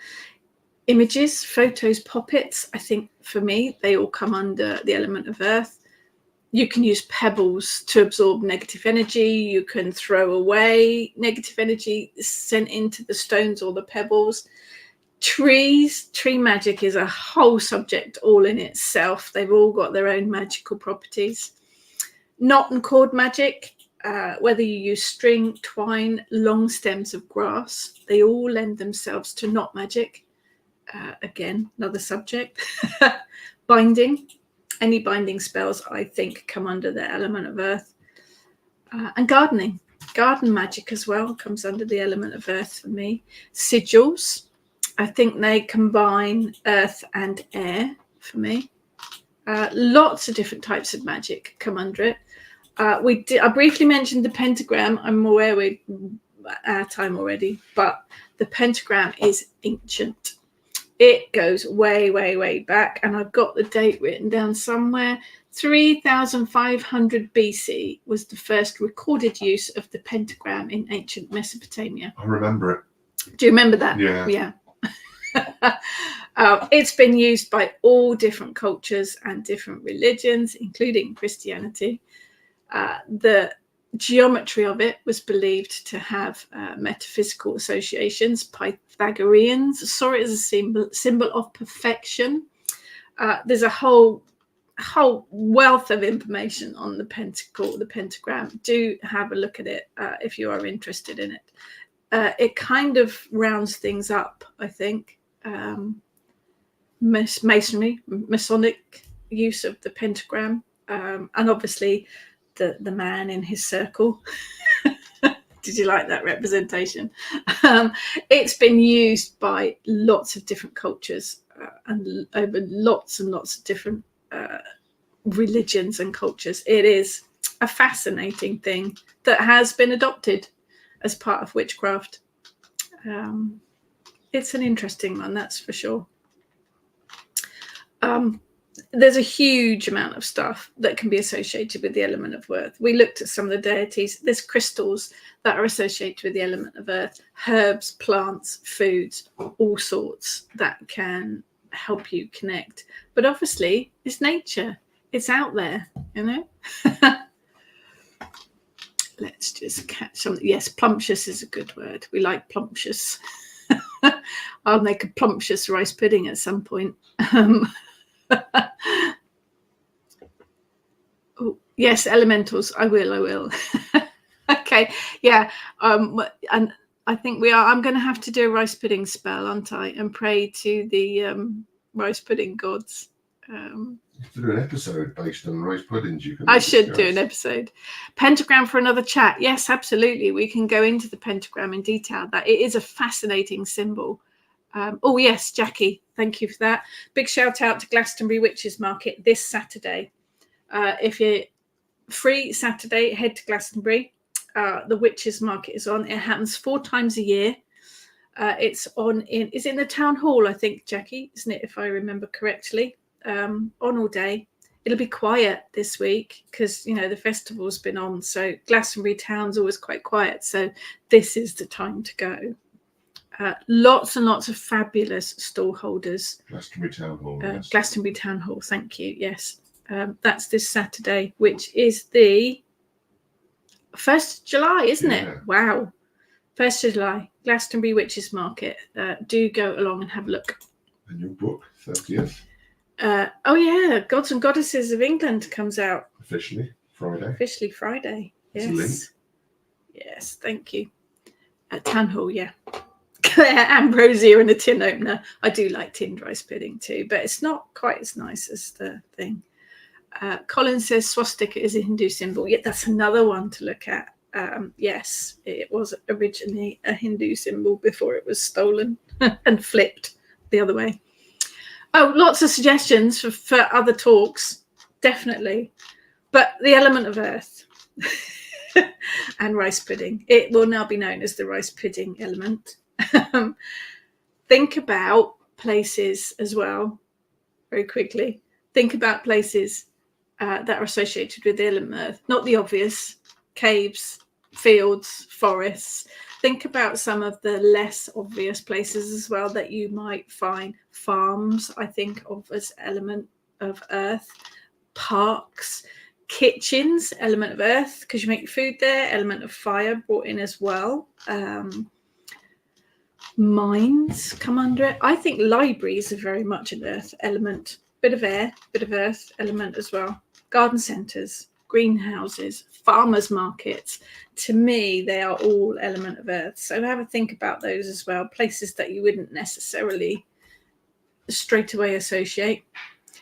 Speaker 1: Images, photos, poppets, I think for me, they all come under the element of earth. You can use pebbles to absorb negative energy. You can throw away negative energy sent into the stones or the pebbles. Trees, tree magic is a whole subject all in itself. They've all got their own magical properties. Knot and cord magic, whether you use string, twine, long stems of grass, they all lend themselves to knot magic. Again, another subject. Binding, any binding spells, I think, come under the element of earth. And gardening, garden magic as well comes under the element of earth for me. Sigils, I think they combine earth and air for me. Lots of different types of magic come under it. I briefly mentioned the pentagram. I'm aware we're out of time already, but the pentagram is ancient. It goes way, way, way back, and I've got the date written down somewhere. 3500 BC was the first recorded use of the pentagram in ancient Mesopotamia.
Speaker 2: I remember it.
Speaker 1: Do you remember that?
Speaker 2: Yeah.
Speaker 1: It's been used by all different cultures and different religions, including Christianity. The geometry of it was believed to have metaphysical associations. Pythagoreans saw it as a symbol of perfection. There's a whole wealth of information on the pentacle, the pentagram. Do have a look at it if you are interested in it. It kind of rounds things up, I think. Masonry, Masonic use of the pentagram, and obviously the man in his circle. Did you like that representation? It's been used by lots of different cultures and over lots and lots of different religions and cultures. It is a fascinating thing that has been adopted as part of witchcraft. It's an interesting one, that's for sure. There's a huge amount of stuff that can be associated with the element of earth. We looked at some of the deities. There's crystals that are associated with the element of earth, herbs, plants, foods, all sorts that can help you connect. But obviously, it's nature. It's out there, you know. Let's just catch something. Yes, plumptious is a good word. We like plumptious. I'll make a plumptious rice pudding at some point. Oh, yes, elementals. I will. Okay, yeah. And I think I'm going to have to do a rice pudding spell, aren't I? And pray to the rice pudding gods.
Speaker 2: You have to do an episode based on rice puddings.
Speaker 1: I should do an episode. Pentagram for another chat. Yes, absolutely. We can go into the pentagram in detail. That it is a fascinating symbol. Oh yes, Jackie, thank you for that. Big shout out to Glastonbury Witches Market this Saturday. If you're free Saturday, head to Glastonbury. The Witches Market is on. It happens 4 times a year. It's in the town hall, I think, Jackie, isn't it? If I remember correctly. On all day. It'll be quiet this week because the festival's been on, so Glastonbury town's always quite quiet, so this is the time to go. Lots and lots of fabulous stall holders.
Speaker 2: Glastonbury Town Hall. Yes.
Speaker 1: Glastonbury Town Hall, thank you. Yes, that's this Saturday, which is the 1st of July, isn't it? Wow, 1st of July, Glastonbury Witches Market. Do go along and have a look.
Speaker 2: And your book, 30th.
Speaker 1: Oh yeah, Gods and Goddesses of England comes out
Speaker 2: Officially Friday.
Speaker 1: Yes. Yes, thank you. At Town Hall, yeah. Claire Ambrosia and a tin opener. I do like tinned rice pudding too, but it's not quite as nice as the thing. Colin says swastika is a Hindu symbol. Yeah, that's another one to look at. Yes, it was originally a Hindu symbol before it was stolen and flipped the other way. Oh, lots of suggestions for other talks, definitely. But the element of earth and rice pudding. It will now be known as the rice pudding element. Think about places as well, very quickly. Think about places that are associated with the element of earth. Not the obvious, caves, fields, forests. Think about some of the less obvious places as well that you might find. Farms, I think of as element of earth. Parks, kitchens, element of earth, because you make your food there. Element of fire brought in as well. Mines come under it. I think libraries are very much an earth element. Bit of air, bit of earth element as well. Garden centres, greenhouses, farmers markets. To me, they are all element of earth. So have a think about those as well. Places that you wouldn't necessarily straight away associate.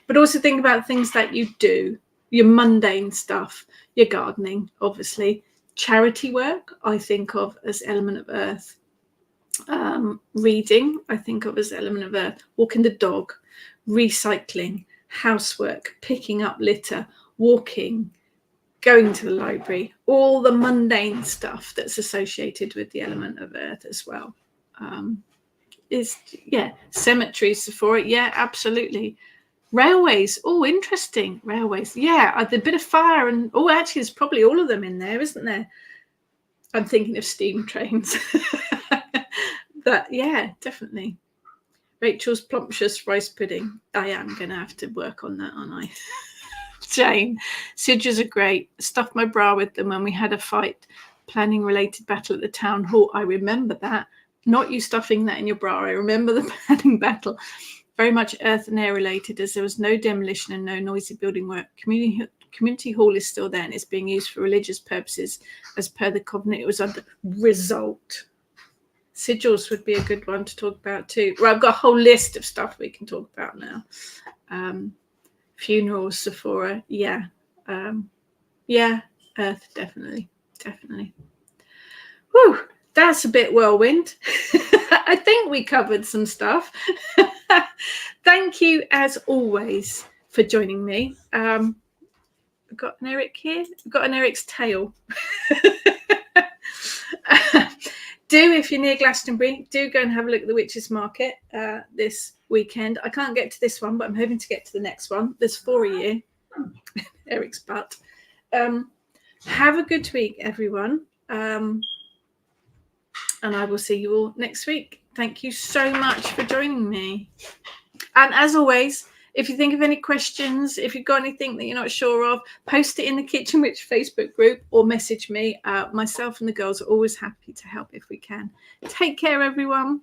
Speaker 1: But also think about things that you do. Your mundane stuff. Your gardening, obviously. Charity work, I think of as element of earth. Reading, I think of as element of earth. Walking the dog, recycling, housework, picking up litter, walking, going to the library, all the mundane stuff that's associated with the element of earth as well. Cemeteries for it. Yeah, absolutely. Railways. Oh, interesting. Railways. Yeah, the bit of fire and actually, there's probably all of them in there, isn't there? I'm thinking of steam trains. But yeah, definitely. Rachel's plumptious rice pudding. I am going to have to work on that, aren't I? Jane, Sidras are great. Stuffed my bra with them when we had a fight, planning related battle at the town hall. I remember that. Not you stuffing that in your bra. I remember the planning battle. Very much earth and air related, as there was no demolition and no noisy building work. Community hall is still there and it's being used for religious purposes as per the covenant it was under. Result. Sigils would be a good one to talk about too. Well, I've got a whole list of stuff we can talk about now. Funerals, Sephora, yeah. Earth, definitely. Whew, that's a bit whirlwind. I think we covered some stuff. Thank you, as always, for joining me. I've got an Eric here. I've got an Eric's tail. If you're near Glastonbury, do go and have a look at the Witches Market this weekend. I can't get to this one, but I'm hoping to get to the next one. There's 4 a year. Eric's butt. Have a good week, everyone. And I will see you all next week. Thank you so much for joining me. And as always, if you think of any questions, if you've got anything that you're not sure of, post it in the Kitchen Witch Facebook group or message me. Myself and the girls are always happy to help if we can. Take care, everyone.